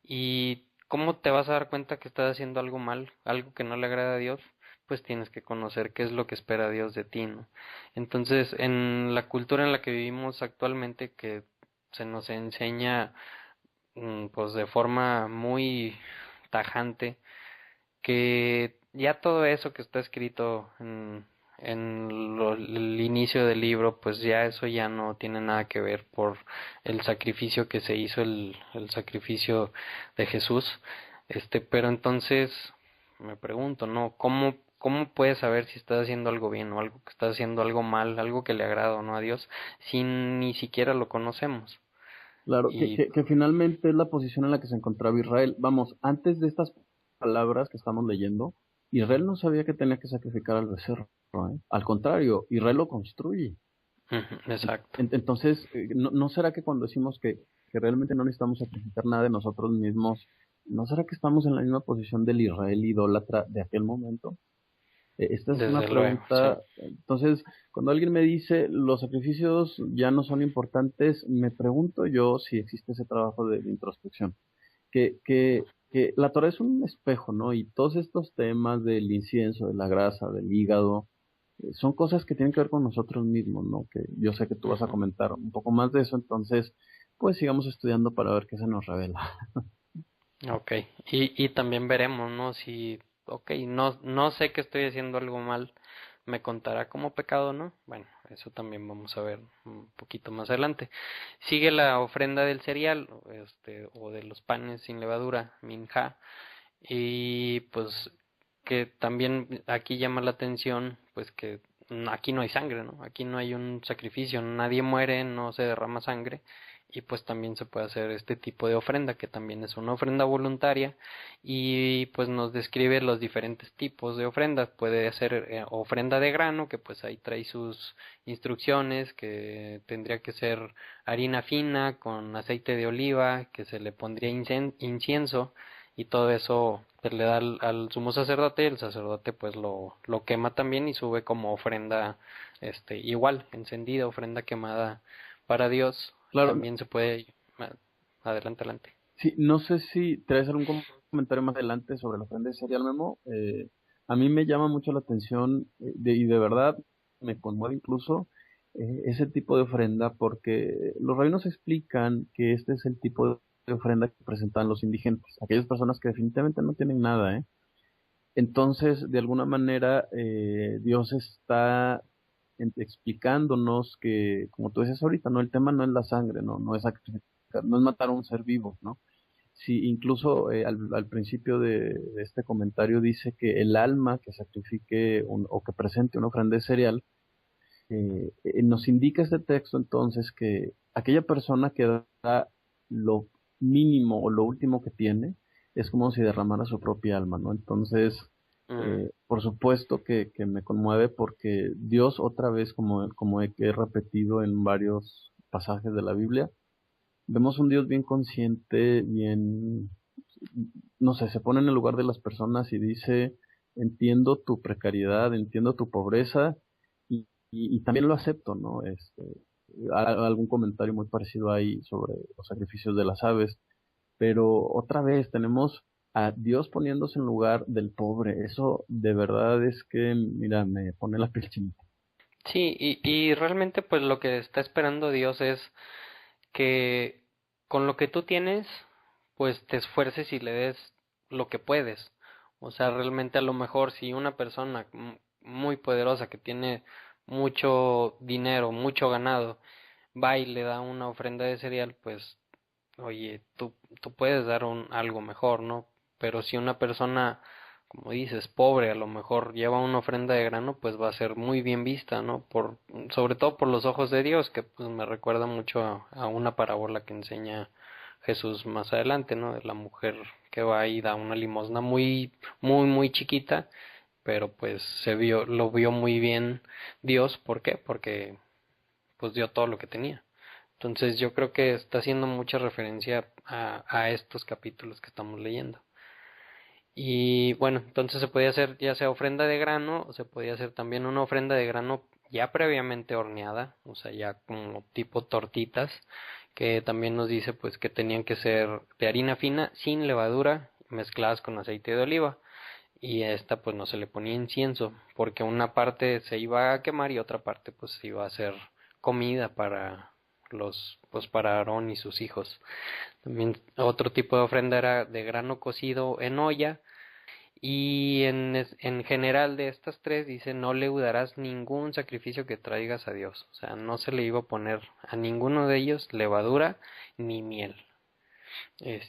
¿Y cómo te vas a dar cuenta que estás haciendo algo mal, algo que no le agrada a Dios? Pues tienes que conocer qué es lo que espera Dios de ti, ¿no? Entonces, en la cultura en la que vivimos actualmente, que se nos enseña pues de forma muy tajante que ya todo eso que está escrito el inicio del libro, pues ya eso ya no tiene nada que ver por el sacrificio que se hizo, el sacrificio de Jesús. Pero entonces me pregunto, ¿no? ¿Cómo puedes saber si estás haciendo algo bien o algo que estás haciendo algo mal, algo que le agrada o no a Dios, si ni siquiera lo conocemos? Claro, Y que finalmente es la posición en la que se encontraba Israel. Vamos, antes de estas palabras que estamos leyendo, Israel no sabía que tenía que sacrificar al becerro, ¿eh? Al contrario, Israel lo construye. exacto. Entonces, ¿no será que cuando decimos que realmente no necesitamos sacrificar nada de nosotros mismos, no será que estamos en la misma posición del Israel idólatra de aquel momento? Esta es una Desde luego, sí. pregunta. Entonces, cuando alguien me dice los sacrificios ya no son importantes, me pregunto yo si existe ese trabajo de introspección. Que la Torah es un espejo, ¿no? Y todos estos temas del incienso, de la grasa, del hígado, son cosas que tienen que ver con nosotros mismos, ¿no? Que yo sé que tú vas a comentar un poco más de eso, entonces, pues sigamos estudiando para ver qué se nos revela. Ok, y también veremos, ¿no? Si, ok, no sé que estoy haciendo algo mal, ¿me contará como pecado o no? Bueno, eso también vamos a ver un poquito más adelante. Sigue la ofrenda del cereal, o de los panes sin levadura, minja, y pues que también aquí llama la atención, pues que aquí no hay sangre, ¿no? Aquí no hay un sacrificio, nadie muere, no se derrama sangre, y pues también se puede hacer este tipo de ofrenda, que también es una ofrenda voluntaria, y pues nos describe los diferentes tipos de ofrendas. Puede ser ofrenda de grano, que pues ahí trae sus instrucciones, que tendría que ser harina fina con aceite de oliva, que se le pondría incienso, y todo eso pues le da al sumo sacerdote, y el sacerdote pues lo quema también y sube como ofrenda igual, encendida, ofrenda quemada para Dios. Claro, También se puede adelante, adelante. sí, no sé si traes algún comentario más adelante sobre la ofrenda de cereal, Memo. A mí me llama mucho la atención y de verdad me conmueve incluso ese tipo de ofrenda porque los rabinos explican que este es el tipo de ofrenda que presentan los indigentes, aquellas personas que definitivamente no tienen nada, ¿eh? Entonces, de alguna manera, Dios está explicándonos que, como tú dices ahorita, no, el tema no es la sangre, no es sacrificar, no es matar a un ser vivo, ¿no? Sí, incluso al principio de este comentario dice que el alma que sacrifique o que presente una ofrenda de cereal, nos indica este texto entonces que aquella persona que da lo mínimo o lo último que tiene es como si derramara su propia alma, ¿no? Entonces, por supuesto que me conmueve porque Dios otra vez, como he repetido en varios pasajes de la Biblia, vemos un Dios bien consciente, bien, no sé, se pone en el lugar de las personas y dice, entiendo tu precariedad, entiendo tu pobreza y también lo acepto, ¿no? Algún comentario muy parecido ahí sobre los sacrificios de las aves, pero otra vez tenemos a Dios poniéndose en lugar del pobre. Eso de verdad es que, mira, me pone la piel chinita. Sí, y realmente pues lo que está esperando Dios es que con lo que tú tienes, pues te esfuerces y le des lo que puedes. O sea, realmente a lo mejor si una persona muy poderosa que tiene mucho dinero, mucho ganado, va y le da una ofrenda de cereal, pues oye, tú puedes dar algo mejor, ¿no? Pero si una persona, como dices, pobre, a lo mejor lleva una ofrenda de grano, pues va a ser muy bien vista, ¿no? Sobre todo por los ojos de Dios, que pues me recuerda mucho a una parábola que enseña Jesús más adelante, ¿no? De la mujer que va y da una limosna muy chiquita, pero pues lo vio muy bien Dios, ¿por qué? Porque pues dio todo lo que tenía. Entonces yo creo que está haciendo mucha referencia a estos capítulos que estamos leyendo. Y bueno, entonces se podía hacer ya sea ofrenda de grano, o se podía hacer también una ofrenda de grano ya previamente horneada, o sea, ya como tipo tortitas, que también nos dice pues que tenían que ser de harina fina, sin levadura, mezcladas con aceite de oliva. Y a esta pues no se le ponía incienso, porque una parte se iba a quemar y otra parte pues iba a ser comida para pues para Aarón y sus hijos. También otro tipo de ofrenda era de grano cocido en olla, y en general de estas tres dice no le darás ningún sacrificio que traigas a Dios. O sea, no se le iba a poner a ninguno de ellos levadura ni miel.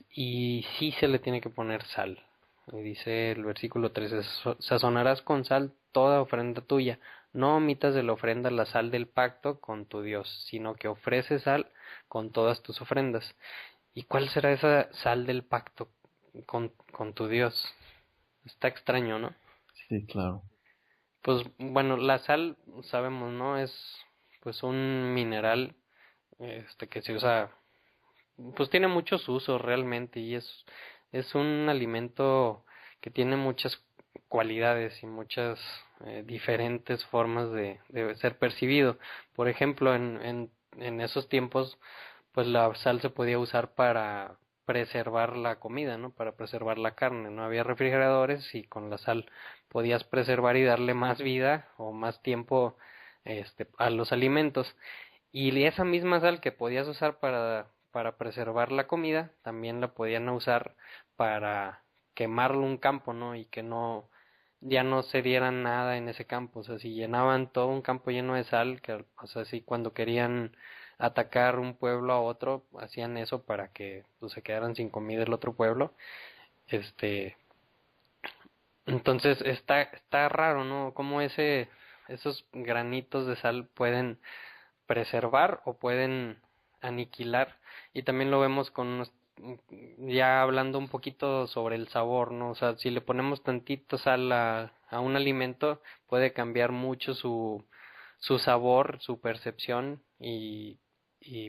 Y sí se le tiene que poner sal. Y dice el versículo 13, sazonarás con sal toda ofrenda tuya, no omitas de la ofrenda la sal del pacto con tu Dios, sino que ofrece sal con todas tus ofrendas. ¿Y cuál será esa sal del pacto con tu Dios? Está extraño, ¿no? Sí, claro. Pues bueno, la sal, sabemos, ¿no? Es pues un mineral que se usa, pues tiene muchos usos realmente, y es un alimento que tiene muchas cualidades y muchas diferentes formas de ser percibido. Por ejemplo, en esos tiempos, pues la sal se podía usar para preservar la comida, ¿no? Para preservar la carne. No había refrigeradores y con la sal podías preservar y darle más vida o más tiempo a los alimentos. Y esa misma sal que podías usar para preservar la comida, también la podían usar para quemarlo un campo, ¿no? Y que no, ya no se diera nada en ese campo. O sea, si llenaban todo un campo lleno de sal, que, o sea, si cuando querían atacar un pueblo a otro, hacían eso para que pues, se quedaran sin comida el otro pueblo. Este, entonces está raro, ¿no? Cómo esos granitos de sal pueden preservar o pueden aniquilar. Y también lo vemos ya hablando un poquito sobre el sabor, ¿no? O sea, si le ponemos tantito sal a un alimento, puede cambiar mucho su sabor, su percepción y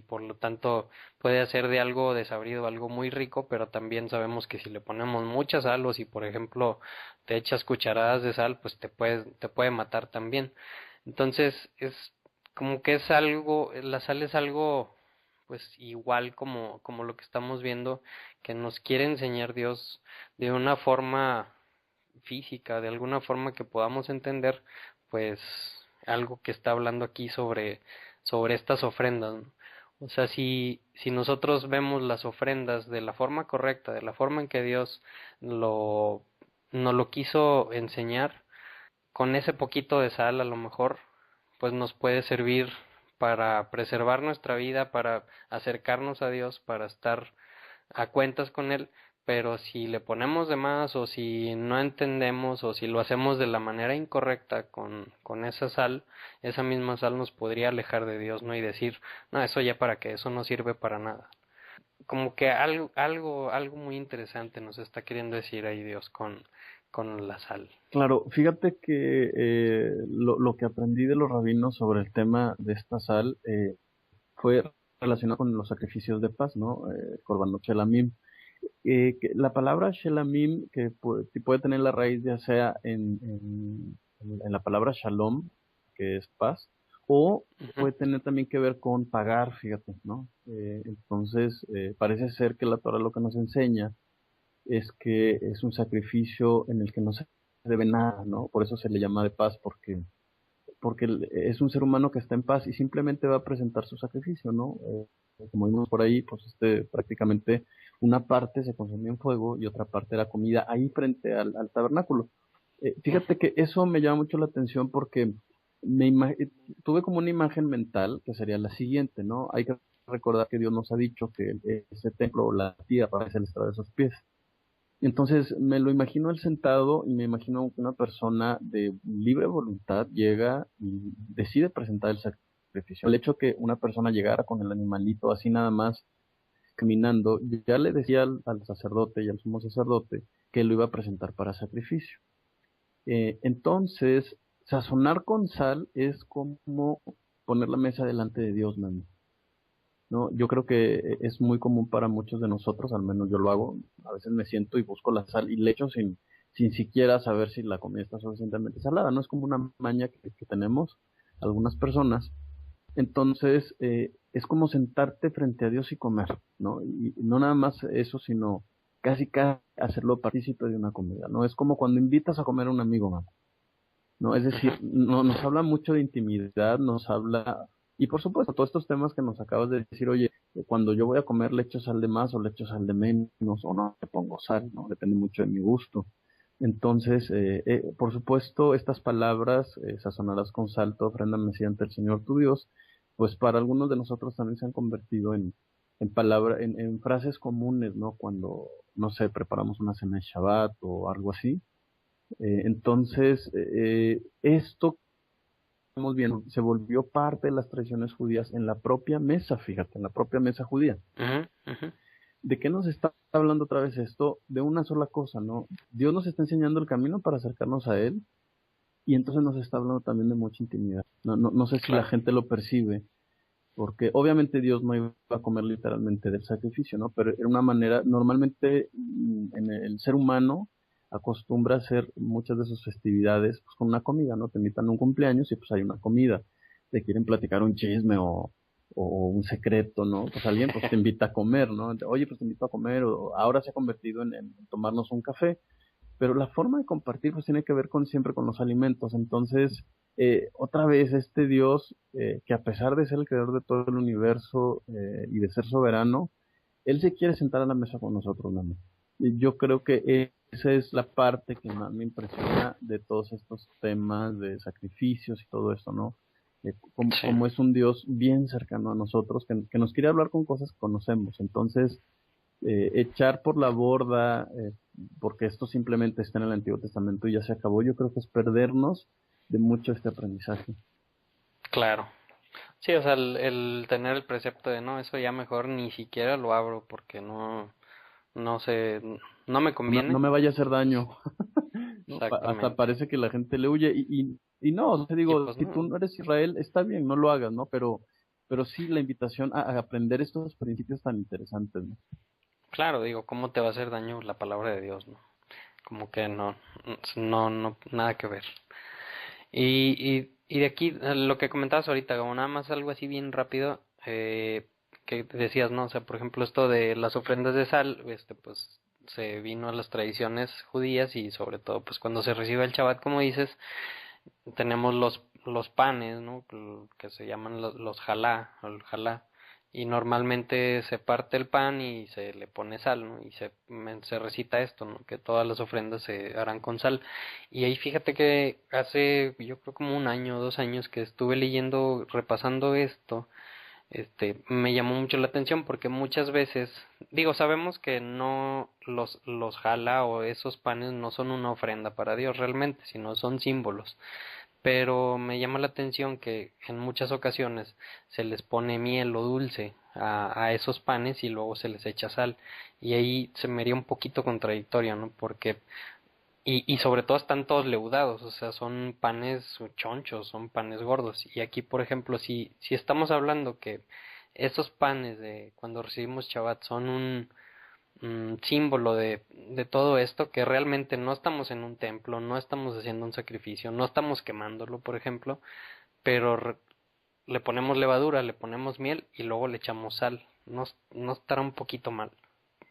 por lo tanto puede hacer de algo desabrido algo muy rico, pero también sabemos que si le ponemos mucha sal o si por ejemplo te echas cucharadas de sal, pues te puede matar también. Entonces es como que es algo, la sal es algo pues igual como lo que estamos viendo, que nos quiere enseñar Dios de una forma física, de alguna forma que podamos entender, pues algo que está hablando aquí sobre estas ofrendas, ¿no? O sea, si nosotros vemos las ofrendas de la forma correcta, de la forma en que Dios nos lo quiso enseñar, con ese poquito de sal a lo mejor, pues nos puede servir para preservar nuestra vida, para acercarnos a Dios, para estar a cuentas con Él, pero si le ponemos de más o si no entendemos o si lo hacemos de la manera incorrecta con esa misma sal nos podría alejar de Dios, ¿no? Y decir, no, eso ya para qué, eso no sirve para nada. Como que algo muy interesante nos está queriendo decir ahí Dios con la sal. Claro, fíjate que lo que aprendí de los rabinos sobre el tema de esta sal fue relacionado con los sacrificios de paz, ¿no? Korbanot Shelamim. Que la palabra Shelamim, que puede tener la raíz ya sea en la palabra Shalom, que es paz, o puede tener también que ver con pagar, fíjate, ¿no? Entonces, parece ser que la Torah lo que nos enseña es que es un sacrificio en el que no se debe nada, ¿no? Por eso se le llama de paz, porque es un ser humano que está en paz y simplemente va a presentar su sacrificio, ¿no? Como vimos por ahí, pues prácticamente una parte se consumía en fuego y otra parte era comida ahí frente al tabernáculo. Fíjate que eso me llama mucho la atención porque tuve como una imagen mental que sería la siguiente, ¿no? Hay que recordar que Dios nos ha dicho que ese templo, la tierra, es el estrado de sus pies. Entonces me lo imagino él sentado y me imagino que una persona de libre voluntad llega y decide presentar el sacrificio. El hecho que una persona llegara con el animalito así nada más caminando, ya le decía al sacerdote y al sumo sacerdote que lo iba a presentar para sacrificio. Entonces, sazonar con sal es como poner la mesa delante de Dios, ¿no? ¿No? Yo creo que es muy común para muchos de nosotros, al menos yo lo hago. A veces me siento y busco la sal y le echo sin siquiera saber si la comida está suficientemente salada, ¿no? Es como una maña que tenemos algunas personas. Entonces, es como sentarte frente a Dios y comer, ¿no? Y no nada más eso, sino casi hacerlo partícipe de una comida, ¿no? Es como cuando invitas a comer a un amigo, ¿no? Es decir, no, nos habla mucho de intimidad, nos habla. Y por supuesto, todos estos temas que nos acabas de decir, oye, cuando yo voy a comer le echo sal de más o le echo sal de menos, o no le pongo sal, ¿no? Depende mucho de mi gusto. Entonces, por supuesto, estas palabras, sazonarás con sal tu ofrenda mecida ante el Señor tu Dios, pues para algunos de nosotros también se han convertido en frases comunes, ¿no? Cuando, no sé, preparamos una cena de Shabbat o algo así. Entonces, esto estamos viendo, se volvió parte de las tradiciones judías en la propia mesa, fíjate, en la propia mesa judía. ¿De qué nos está hablando otra vez esto? De una sola cosa, ¿no? Dios nos está enseñando el camino para acercarnos a Él y entonces nos está hablando también de mucha intimidad. No sé si la gente lo percibe, porque obviamente Dios no iba a comer literalmente del sacrificio, ¿no? Pero era una manera, normalmente en el ser humano acostumbra a hacer muchas de sus festividades pues, con una comida, ¿no? Te invitan a un cumpleaños y pues hay una comida. Te quieren platicar un chisme o o un secreto, ¿no? Pues alguien pues te invita a comer, ¿no? Oye, pues te invito a comer, o ahora se ha convertido en tomarnos un café, pero la forma de compartir pues tiene que ver con siempre con los alimentos. Entonces, otra vez este Dios, que a pesar de ser el creador de todo el universo y de ser soberano, Él se quiere sentar a la mesa con nosotros, Memo. Y yo creo que esa es la parte que más me impresiona de todos estos temas de sacrificios y todo esto, ¿no? Sí, Como es un Dios bien cercano a nosotros, que nos quiere hablar con cosas que conocemos. Entonces, echar por la borda, porque esto simplemente está en el Antiguo Testamento y ya se acabó, yo creo que es perdernos de mucho este aprendizaje. claro. Sí, o sea, el tener el precepto de no, eso ya mejor ni siquiera lo abro porque no sé, no me No conviene. me vaya a hacer daño. ¿No? Hasta Exactamente. parece que la gente le huye y no, o sea, Y digo, pues si tú no, no eres Israel, está bien, no lo hagas, ¿no? Pero sí la invitación a aprender estos principios tan interesantes, ¿no? claro, digo, ¿cómo te va a hacer daño la palabra de Dios, no? Como que no, nada que ver. Y de aquí, lo que comentabas ahorita, como nada más algo así bien rápido, que decías, ¿no? O sea, por ejemplo, esto de las ofrendas de sal, pues se vino a las tradiciones judías y sobre todo, pues cuando se recibe el Shabbat, como dices, tenemos los panes, ¿no? Que se llaman los jalá, o el jalá, y normalmente se parte el pan y se le pone sal, ¿no? Y se recita esto, ¿no? Que todas las ofrendas se harán con sal. Y ahí fíjate que hace, yo creo como un año o 2 años que estuve leyendo, repasando esto, me llamó mucho la atención porque muchas veces, digo, sabemos que no los jala o esos panes no son una ofrenda para Dios realmente, sino son símbolos, pero me llama la atención que en muchas ocasiones se les pone miel o dulce a esos panes y luego se les echa sal, y ahí se me haría un poquito contradictorio, ¿no? Porque y sobre todo están todos leudados, o sea, son panes chonchos, son panes gordos. Y aquí, por ejemplo, si estamos hablando que esos panes de cuando recibimos Shabbat son un símbolo de todo esto, que realmente no estamos en un templo, no estamos haciendo un sacrificio, no estamos quemándolo, por ejemplo, pero le ponemos levadura, le ponemos miel y luego le echamos sal. No estará un poquito mal,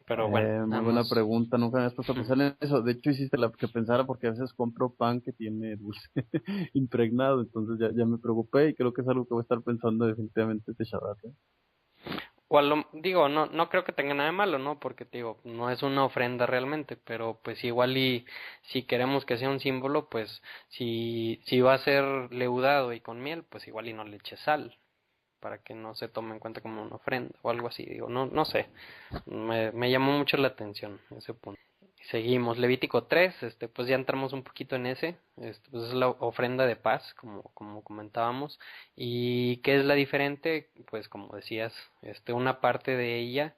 pero bueno, Muy nada buena más. pregunta, nunca me has puesto a pensar en eso. De hecho, hiciste la que pensara porque a veces compro pan que tiene dulce impregnado, entonces ya me preocupé y creo que es algo que voy a estar pensando definitivamente este Shabbat, ¿eh? O digo, no creo que tenga nada de malo, ¿no? Porque digo, no es una ofrenda realmente, pero pues igual y si queremos que sea un símbolo, pues si va a ser leudado y con miel, pues igual y no le eche sal, para que no se tome en cuenta como una ofrenda o algo así, digo, no sé, me llamó mucho la atención ese punto. Seguimos, Levítico 3, pues ya entramos un poquito en ese, pues es la ofrenda de paz, como comentábamos, y ¿qué es la diferente? Pues como decías, una parte de ella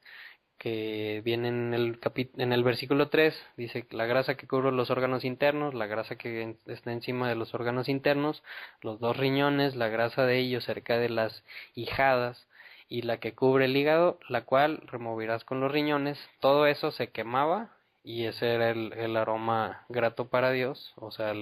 que viene en el versículo 3 dice la grasa que cubre los órganos internos, la grasa que está encima de los órganos internos, los dos riñones, la grasa de ellos cerca de las ijadas, y la que cubre el hígado, la cual removerás con los riñones. Todo eso se quemaba y ese era el aroma grato para Dios, o sea,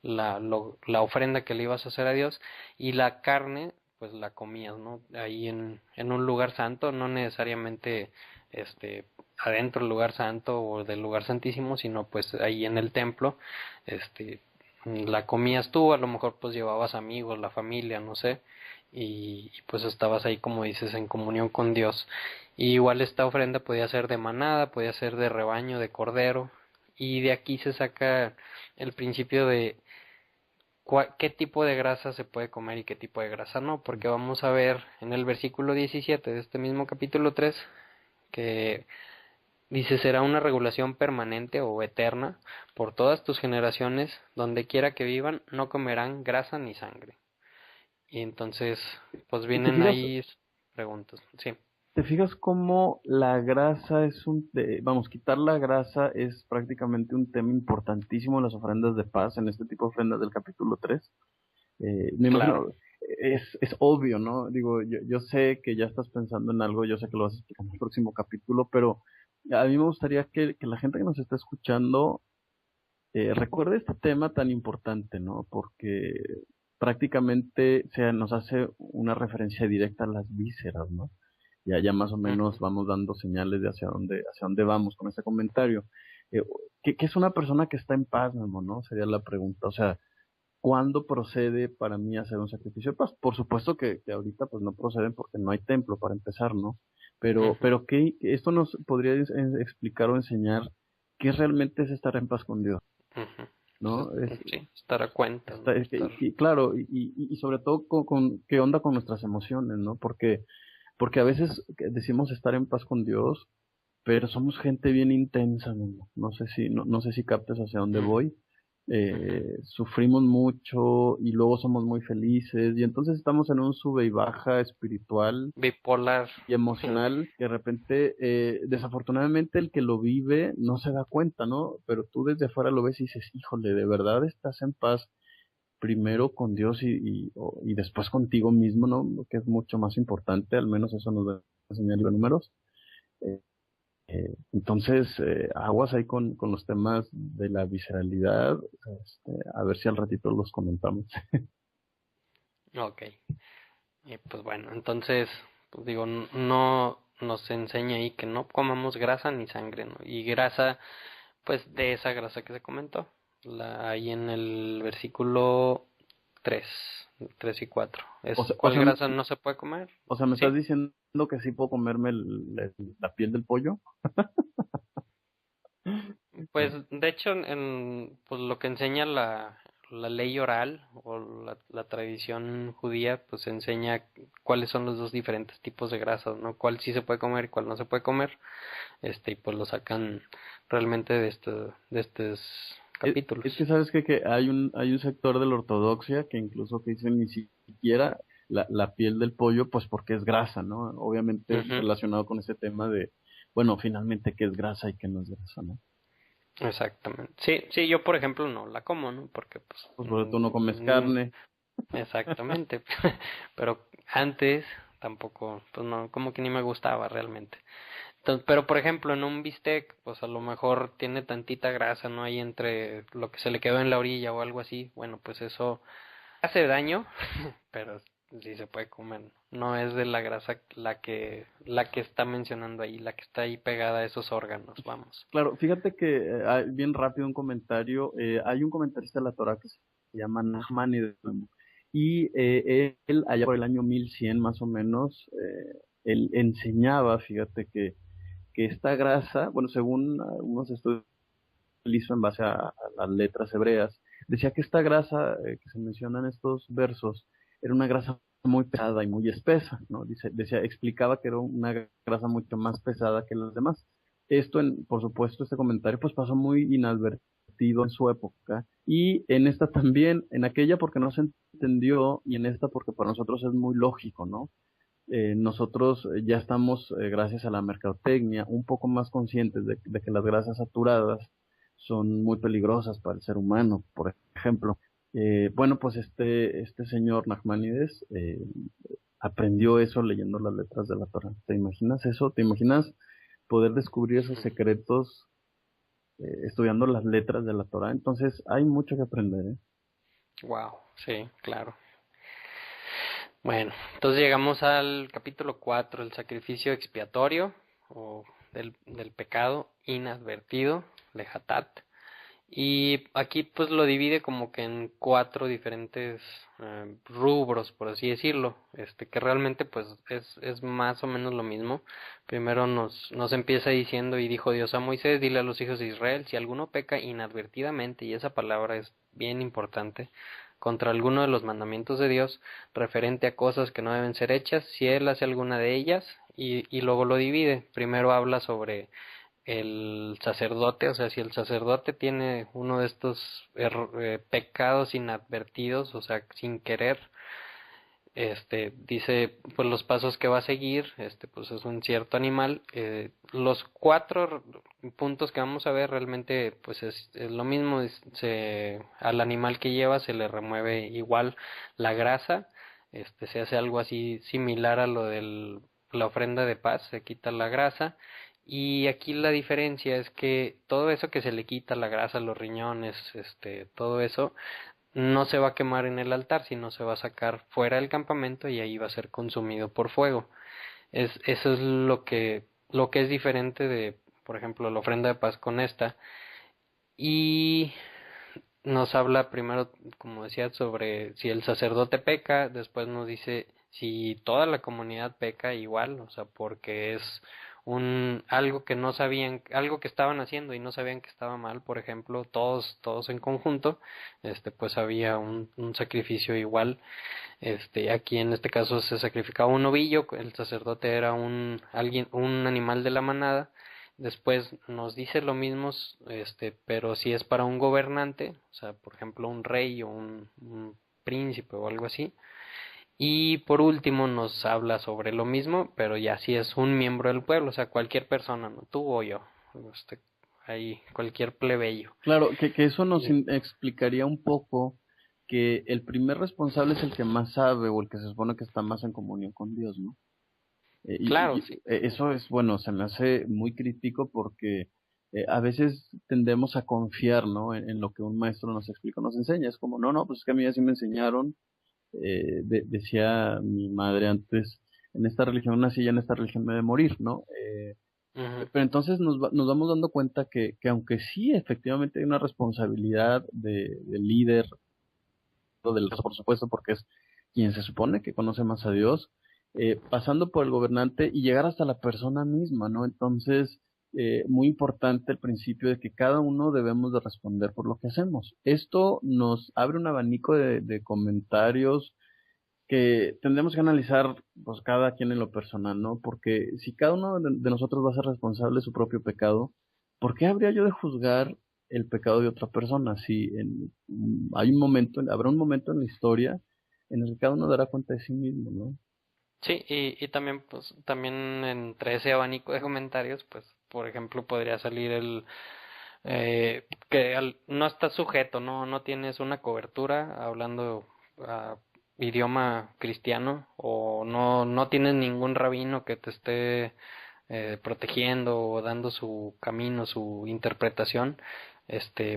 la ofrenda que le ibas a hacer a Dios, y la carne pues la comías, ¿no? Ahí en un lugar santo, no necesariamente este adentro del lugar santo o del lugar santísimo, sino pues ahí en el templo, este la comías tú, a lo mejor pues llevabas amigos, la familia, no sé, y pues estabas ahí como dices en comunión con Dios. Y igual esta ofrenda podía ser de manada, podía ser de rebaño, de cordero, y de aquí se saca el principio de qué tipo de grasa se puede comer y qué tipo de grasa no, porque vamos a ver en el versículo 17 de este mismo capítulo 3 que dice será una regulación permanente o eterna por todas tus generaciones, donde quiera que vivan, no comerán grasa ni sangre. Y entonces, pues Y te vienen fijas, ahí preguntas, sí, ¿Te fijas cómo la grasa es vamos, quitar la grasa es prácticamente un tema importantísimo en las ofrendas de paz, en este tipo de ofrendas del capítulo 3? Me claro, imagino, es obvio, ¿no? Digo, yo sé que ya estás pensando en algo, yo sé que lo vas a explicar en el próximo capítulo, pero a mí me gustaría que la gente que nos está escuchando recuerde este tema tan importante, ¿no? Porque prácticamente nos hace una referencia directa a las vísceras, ¿no? Ya más o menos vamos dando señales de hacia dónde vamos con ese comentario. Eh, ¿qué es una persona que está en paz, Memo, no? Sería la pregunta. O sea, ¿cuándo procede para mí hacer un sacrificio de paz? Por supuesto que ahorita pues no proceden porque no hay templo para empezar, ¿no? Pero esto nos podría explicar o enseñar qué realmente es estar en paz con Dios, ¿no? Sí, estar a cuenta, ¿no? Y claro, y sobre todo con qué onda con nuestras emociones, ¿no? Porque a veces decimos estar en paz con Dios, pero somos gente bien intensa, no sé si captes hacia dónde voy. Sufrimos mucho y luego somos muy felices y entonces estamos en un sube y baja espiritual bipolar y emocional que de repente, desafortunadamente el que lo vive no se da cuenta, ¿no? Pero tú desde afuera lo ves y dices, híjole, ¿de verdad estás en paz primero con Dios y después contigo mismo, ¿no? Que es mucho más importante, al menos eso nos da señal de números. Entonces, aguas ahí con los temas de la visceralidad, a ver si al ratito los comentamos. Ok. Y pues bueno, entonces, pues digo, no nos enseña ahí que no comamos grasa ni sangre, ¿no? Y grasa, pues de esa grasa que se comentó, ahí en el versículo 3 3 y 4. ¿Cuál grasa no se puede comer? O sea, ¿me ¿Sí? estás diciendo que sí puedo comerme la piel del pollo? Pues de hecho, pues lo que enseña la ley oral o la tradición judía, pues enseña cuáles son los dos diferentes tipos de grasas, ¿no? Cuál sí se puede comer y cuál no se puede comer, y pues lo sacan realmente de estos capítulos. Es que sabes que hay un sector de la ortodoxia que incluso que dicen ni siquiera la piel del pollo, pues porque es grasa, ¿no? Obviamente relacionado con ese tema de, bueno, finalmente qué es grasa y qué no es grasa, ¿no? Exactamente. Sí, sí, yo por ejemplo no la como, ¿no? Porque Pues porque tú no comes carne. exactamente. Pero antes tampoco, pues no, como que ni me gustaba realmente. Entonces, pero por ejemplo en un bistec, pues a lo mejor tiene tantita grasa, ¿no? Ahí entre lo que se le quedó en la orilla o algo así. Bueno, pues eso hace daño, pero sí se puede comer. No es de la grasa la que está mencionando ahí, la que está ahí pegada a esos órganos, vamos. Claro, fíjate que bien rápido un comentario. Hay un comentarista de la Torah que se llama Nachmanides y él allá por el año 1100 más o menos, él enseñaba, fíjate que esta grasa, bueno, según unos estudios que él hizo en base a las letras hebreas, decía que esta grasa que se menciona en estos versos era una grasa muy pesada y muy espesa, ¿no? Explicaba que era una grasa mucho más pesada que las demás. Por supuesto, este comentario pues pasó muy inadvertido en su época y en esta también, en aquella porque no se entendió y en esta porque para nosotros es muy lógico, ¿no? Nosotros ya estamos, gracias a la mercadotecnia, un poco más conscientes de que las grasas saturadas son muy peligrosas para el ser humano, por ejemplo. Bueno, pues este señor Nachmanides aprendió eso leyendo las letras de la Torah. ¿Te imaginas eso? ¿Te imaginas poder descubrir esos secretos estudiando las letras de la Torah? Entonces hay mucho que aprender, ¿eh? Wow, sí, claro. Bueno, entonces llegamos al capítulo 4, el sacrificio expiatorio o del pecado inadvertido, lejatat. Y aquí pues lo divide como que en 4 diferentes rubros, por así decirlo, que realmente pues es más o menos lo mismo. Primero nos empieza diciendo, y dijo Dios a Moisés, dile a los hijos de Israel, si alguno peca inadvertidamente, y esa palabra es bien importante, contra alguno de los mandamientos de Dios, referente a cosas que no deben ser hechas, si él hace alguna de ellas, y luego lo divide. Primero habla sobre el sacerdote, o sea, si el sacerdote tiene uno de estos pecados inadvertidos, o sea, sin querer, dice pues los pasos que va a seguir, pues es un cierto animal. Los 4 puntos que vamos a ver realmente pues es lo mismo, al animal que lleva se le remueve igual la grasa, se hace algo así similar a lo de la ofrenda de paz, se quita la grasa. Y aquí la diferencia es que todo eso que se le quita, la grasa, los riñones, todo eso, no se va a quemar en el altar, sino se va a sacar fuera del campamento y ahí va a ser consumido por fuego. Eso es lo que es diferente de, por ejemplo, la ofrenda de paz con esta. Y nos habla primero, como decía, sobre si el sacerdote peca, después nos dice si toda la comunidad peca igual, o sea, porque es algo que no sabían, algo que estaban haciendo y no sabían que estaba mal, por ejemplo, todos en conjunto, pues había un sacrificio igual. Aquí en este caso se sacrificaba un novillo, el sacerdote era un animal de la manada. Después nos dice lo mismo, pero si es para un gobernante, o sea, por ejemplo, un rey o un príncipe o algo así. Y por último nos habla sobre lo mismo, pero ya si es un miembro del pueblo, o sea, cualquier persona, no tú o yo, ahí cualquier plebeyo. Claro, que eso nos explicaría un poco que el primer responsable es el que más sabe o el que se supone que está más en comunión con Dios, ¿no? Claro, sí. Eso es, bueno, se me hace muy crítico porque a veces tendemos a confiar, ¿no? En lo que un maestro nos explica, nos enseña. Es como, no, pues es que a mí así me enseñaron. Decía mi madre antes, en esta religión nací, ya en esta religión me he de morir, ¿no? Pero entonces nos vamos dando cuenta que aunque sí, efectivamente hay una responsabilidad del líder, o del por supuesto, porque es quien se supone que conoce más a Dios, pasando por el gobernante y llegar hasta la persona misma, ¿no? Entonces, muy importante el principio de que cada uno debemos de responder por lo que hacemos. Esto nos abre un abanico de comentarios que tendremos que analizar, pues, cada quien en lo personal, ¿no? Porque si cada uno de nosotros va a ser responsable de su propio pecado, ¿por qué habría yo de juzgar el pecado de otra persona? Si habrá un momento en la historia en el que cada uno dará cuenta de sí mismo, ¿no? Sí, y también, pues, también entre ese abanico de comentarios, pues, por ejemplo, podría salir no estás sujeto, no tienes una cobertura hablando idioma cristiano, o no tienes ningún rabino que te esté protegiendo o dando su camino, su interpretación.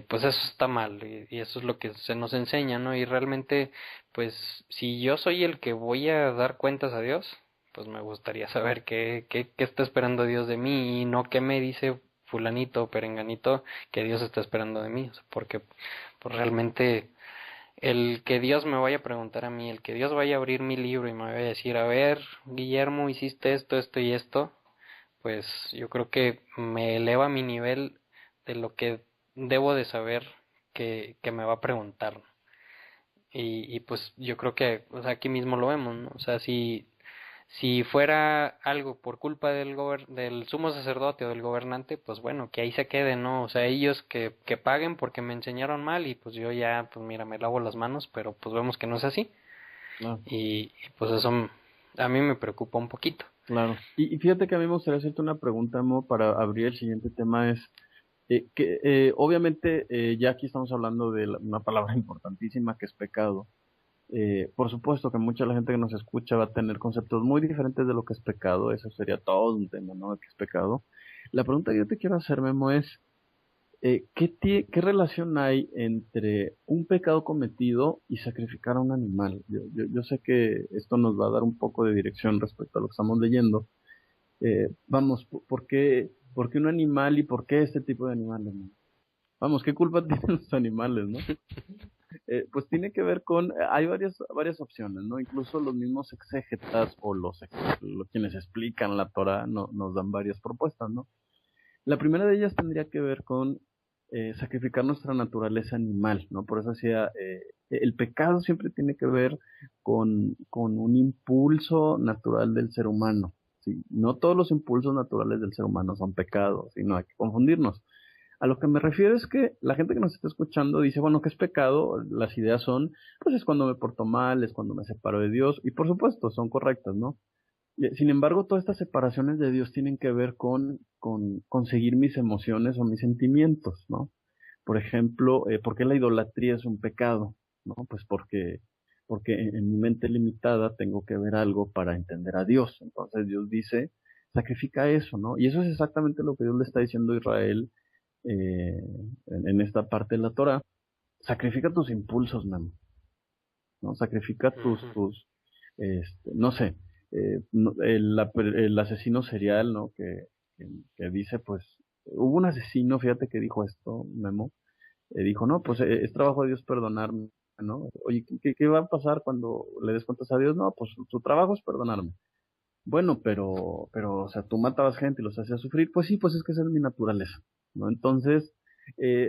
Pues eso está mal, y eso es lo que se nos enseña, ¿no? Y realmente, pues, si yo soy el que voy a dar cuentas a Dios, pues me gustaría saber qué está esperando Dios de mí, y no qué me dice fulanito o perenganito que Dios está esperando de mí. O sea, porque pues realmente el que Dios me vaya a preguntar a mí, el que Dios vaya a abrir mi libro y me vaya a decir, a ver, Guillermo, hiciste esto y esto, pues yo creo que me eleva mi nivel de lo que debo de saber que me va a preguntar. Y pues yo creo que, o sea, aquí mismo lo vemos, ¿no? O sea, si fuera algo por culpa del sumo sacerdote o del gobernante, pues bueno, que ahí se quede, ¿no? O sea, ellos que paguen porque me enseñaron mal, y pues yo ya, pues mira, me lavo las manos, pero pues vemos que no es así. Claro. Y pues eso a mí me preocupa un poquito. Claro. Y fíjate que a mí me gustaría hacerte una pregunta, Mo, para abrir el siguiente tema. Es que obviamente ya aquí estamos hablando de una palabra importantísima que es pecado. Por supuesto que mucha la gente que nos escucha va a tener conceptos muy diferentes de lo que es pecado. Eso sería todo un tema, ¿no? De qué es pecado. La pregunta que yo te quiero hacer, Memo, es ¿qué relación hay entre un pecado cometido y sacrificar a un animal? Yo sé que esto nos va a dar un poco de dirección respecto a lo que estamos leyendo. Vamos, ¿por qué un animal y por qué este tipo de animales, ¿no? Vamos, ¿qué culpa tienen los animales, no? Pues tiene que ver con, hay varias opciones, ¿no? Incluso los mismos exégetas o quienes explican la Torah nos dan varias propuestas, ¿no? La primera de ellas tendría que ver con sacrificar nuestra naturaleza animal, ¿no? Por eso decía, el pecado siempre tiene que ver con un impulso natural del ser humano, ¿sí? No todos los impulsos naturales del ser humano son pecados, y no hay que confundirnos. A lo que me refiero es que la gente que nos está escuchando dice, bueno, ¿qué es pecado? Las ideas son, pues es cuando me porto mal, es cuando me separo de Dios, y por supuesto, son correctas, ¿no? Sin embargo, todas estas separaciones de Dios tienen que ver con conseguir mis emociones o mis sentimientos, ¿no? Por ejemplo, ¿por qué la idolatría es un pecado? ¿No? Pues porque en mi mente limitada tengo que ver algo para entender a Dios. Entonces Dios dice, sacrifica eso, ¿no? Y eso es exactamente lo que Dios le está diciendo a Israel en esta parte de la Torah. sacrifica tus impulsos, Memo, ¿no? Sacrifica no sé, el asesino serial, ¿no? Que dice, pues, hubo un asesino, fíjate que dijo esto, Memo, dijo, no, pues es trabajo de Dios perdonarme, ¿no? Oye, ¿qué va a pasar cuando le des cuentas a Dios? No, pues tu trabajo es perdonarme. Bueno, o sea, tú matabas gente y los hacías sufrir, pues sí, pues es que esa es mi naturaleza, ¿no? Entonces,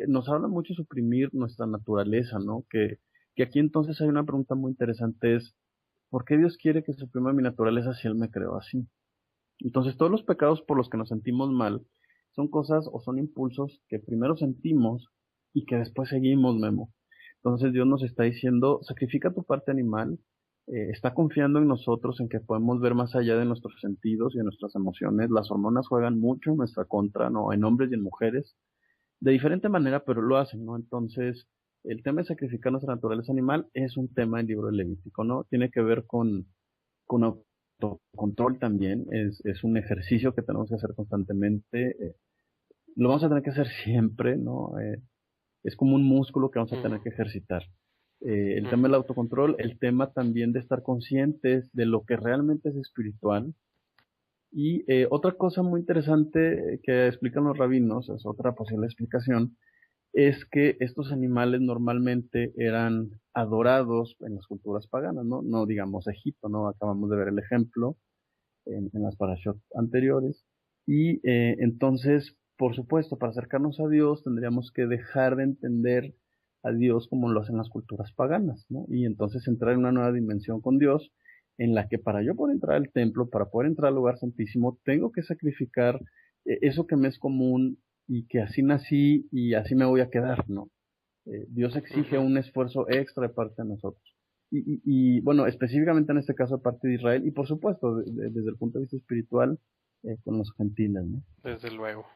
nos habla mucho suprimir nuestra naturaleza, ¿no? Que aquí entonces hay una pregunta muy interesante, es, ¿por qué Dios quiere que suprima mi naturaleza si Él me creó así? Entonces, todos los pecados por los que nos sentimos mal son cosas o son impulsos que primero sentimos y que después seguimos, Memo. Entonces, Dios nos está diciendo, sacrifica tu parte animal, está confiando en nosotros, en que podemos ver más allá de nuestros sentidos y de nuestras emociones. Las hormonas juegan mucho en nuestra contra, ¿no? En hombres y en mujeres, de diferente manera, pero lo hacen, ¿no? Entonces, el tema de sacrificar nuestra naturaleza animal es un tema del libro de Levítico, ¿no? Tiene que ver con autocontrol también, es un ejercicio que tenemos que hacer constantemente, lo vamos a tener que hacer siempre, ¿no? Es como un músculo que vamos a tener que ejercitar. El tema del autocontrol, el tema también de estar conscientes de lo que realmente es espiritual. Y otra cosa muy interesante que explican los rabinos, es otra posible explicación, es que estos animales normalmente eran adorados en las culturas paganas, ¿no? No digamos Egipto, ¿no? Acabamos de ver el ejemplo en las parashot anteriores. Y entonces, por supuesto, para acercarnos a Dios tendríamos que dejar de entender a Dios como lo hacen las culturas paganas, ¿no? Y entonces entrar en una nueva dimensión con Dios, en la que para yo poder entrar al templo, para poder entrar al lugar santísimo, tengo que sacrificar eso que me es común y que así nací y así me voy a quedar, ¿no? Dios exige un esfuerzo extra de parte de nosotros. Bueno, específicamente en este caso de parte de Israel y por supuesto desde el punto de vista espiritual con los gentiles, ¿no? Desde luego.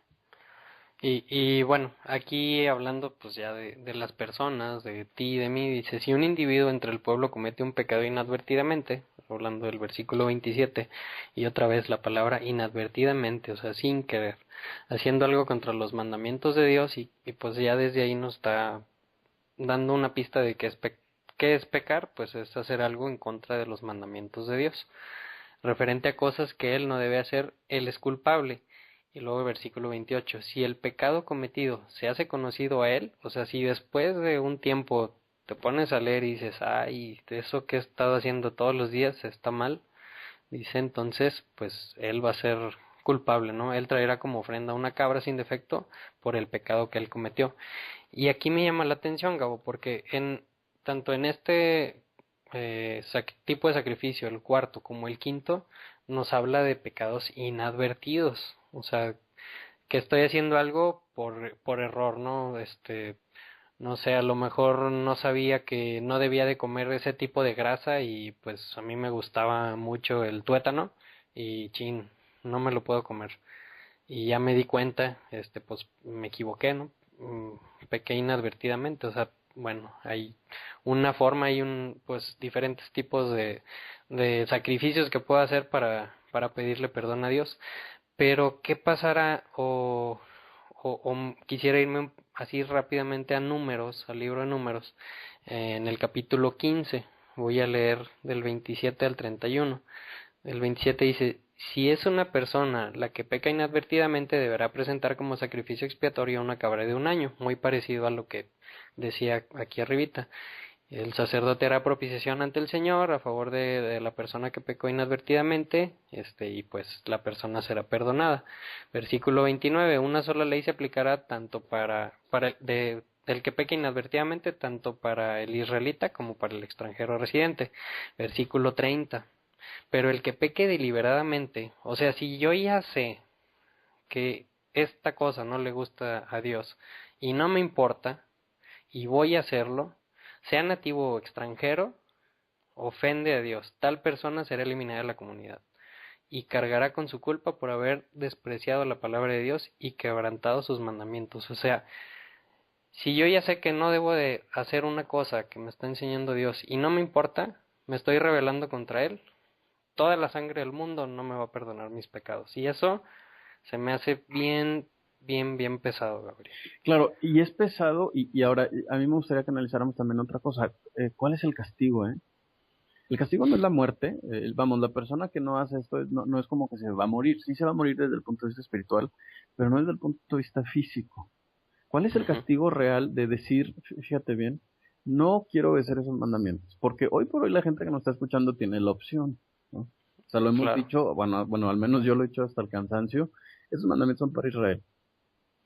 Y bueno, aquí hablando pues ya de las personas, de ti y de mí, dice, si un individuo entre el pueblo comete un pecado inadvertidamente, hablando del versículo 27, y otra vez la palabra inadvertidamente, o sea, sin querer, haciendo algo contra los mandamientos de Dios, y pues ya desde ahí nos está dando una pista de qué es pecar, pues es hacer algo en contra de los mandamientos de Dios. Referente a cosas que él no debe hacer, él es culpable. Y luego el versículo 28, si el pecado cometido se hace conocido a él, o sea, si después de un tiempo te pones a leer y dices, ay, eso que he estado haciendo todos los días está mal, dice entonces, pues él va a ser culpable, ¿no? Él traerá como ofrenda una cabra sin defecto por el pecado que él cometió. Y aquí me llama la atención, Gabo, porque tanto en este tipo de sacrificio, el cuarto como el quinto, nos habla de pecados inadvertidos. O sea, que estoy haciendo algo por error, ¿no? No sé, a lo mejor no sabía que no debía de comer ese tipo de grasa y pues a mí me gustaba mucho el tuétano y chin, no me lo puedo comer. Y ya me di cuenta, pues me equivoqué, ¿no? Pequé inadvertidamente, o sea, bueno, hay una forma y pues diferentes tipos de sacrificios que puedo hacer para pedirle perdón a Dios. Pero, ¿qué pasará? O quisiera irme así rápidamente a Números, al libro de Números, en el capítulo 15. Voy a leer del 27 al 31. El 27 dice, si es una persona la que peca inadvertidamente, deberá presentar como sacrificio expiatorio una cabra de un año, muy parecido a lo que decía aquí arribita. El sacerdote hará propiciación ante el Señor a favor de la persona que pecó inadvertidamente, y pues la persona será perdonada. Versículo 29, una sola ley se aplicará tanto del que peca inadvertidamente, tanto para el israelita como para el extranjero residente. Versículo 30, pero el que peque deliberadamente, o sea, si yo ya sé que esta cosa no le gusta a Dios y no me importa y voy a hacerlo, sea nativo o extranjero, ofende a Dios. Tal persona será eliminada de la comunidad y cargará con su culpa por haber despreciado la palabra de Dios y quebrantado sus mandamientos. O sea, si yo ya sé que no debo de hacer una cosa que me está enseñando Dios y no me importa, me estoy rebelando contra Él, toda la sangre del mundo no me va a perdonar mis pecados. Y eso se me hace bien bien pesado, Gabriel. Claro, y es pesado, y ahora a mí me gustaría que analizáramos también otra cosa. ¿Cuál es el castigo, eh? El castigo no es la muerte, vamos, la persona que no hace esto no es como que se va a morir, sí se va a morir desde el punto de vista espiritual, pero no desde el punto de vista físico. ¿Cuál es el Ujú. castigo real de decir, fíjate bien, no quiero obedecer esos mandamientos? Porque hoy por hoy la gente que nos está escuchando tiene la opción, ¿no? O sea, lo hemos Claro, dicho, bueno, al menos yo lo he dicho hasta el cansancio, esos mandamientos son para Israel.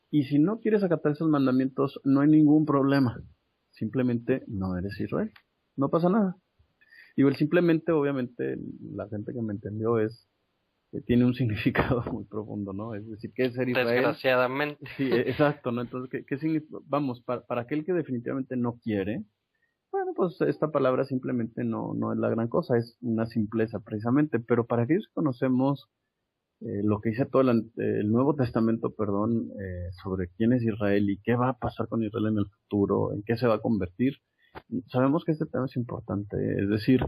Y si no quieres acatar esos mandamientos, no hay ningún problema. Simplemente no eres Israel. No pasa nada. Digo, el simplemente, obviamente, la gente que me entendió tiene un significado muy profundo, ¿no? Es decir, ¿qué es ser Israel? desgraciadamente. Sí, exacto, ¿no? Entonces, ¿qué significa? Vamos, para aquel que definitivamente no quiere, bueno, pues esta palabra simplemente no es la gran cosa, es una simpleza precisamente, pero para aquellos que conocemos lo que dice todo el Nuevo Testamento, perdón, sobre quién es Israel y qué va a pasar con Israel en el futuro, en qué se va a convertir, sabemos que este tema es importante. Es decir,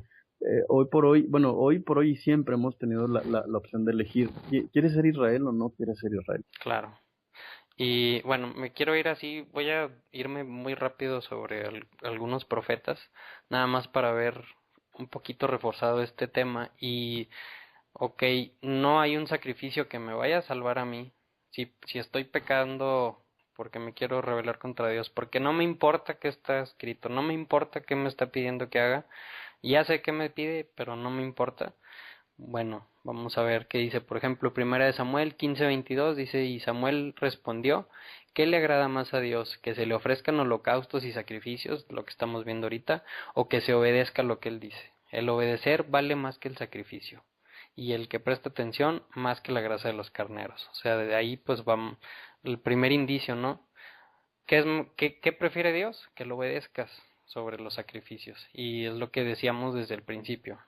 hoy por hoy, bueno, hoy por hoy siempre hemos tenido la opción de elegir, ¿quieres ser Israel o no quieres ser Israel? Claro. Y bueno, me quiero ir así, voy a irme muy rápido sobre algunos profetas, nada más para ver un poquito reforzado este tema. Y, ok, no hay un sacrificio que me vaya a salvar a mí. Si estoy pecando porque me quiero rebelar contra Dios, porque no me importa qué está escrito, no me importa qué me está pidiendo que haga, ya sé qué me pide, pero no me importa. Bueno, vamos a ver qué dice, por ejemplo, Primera de Samuel 15:22 dice, y Samuel respondió, ¿qué le agrada más a Dios? ¿Que se le ofrezcan holocaustos y sacrificios, lo que estamos viendo ahorita, o que se obedezca lo que él dice? El obedecer vale más que el sacrificio, y el que presta atención más que la grasa de los carneros. O sea, de ahí pues vamos, el primer indicio, ¿no? ¿Qué prefiere Dios? Que lo obedezcas sobre los sacrificios. Y es lo que decíamos desde el principio.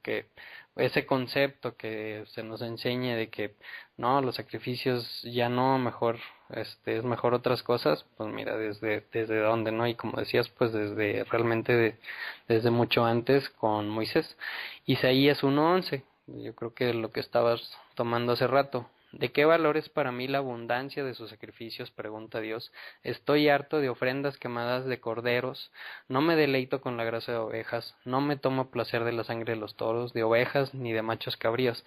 Que ese concepto que se nos enseñe de que no, los sacrificios ya no, mejor, es mejor otras cosas, pues mira, desde dónde, ¿no? Y como decías, pues desde mucho antes con Moisés. Isaías 1:11, yo creo que lo que estabas tomando hace rato. ¿De qué valor es para mí la abundancia de sus sacrificios? Pregunta Dios. Estoy harto de ofrendas quemadas de corderos, no me deleito con la grasa de ovejas, no me tomo placer de la sangre de los toros, de ovejas, ni de machos cabríos.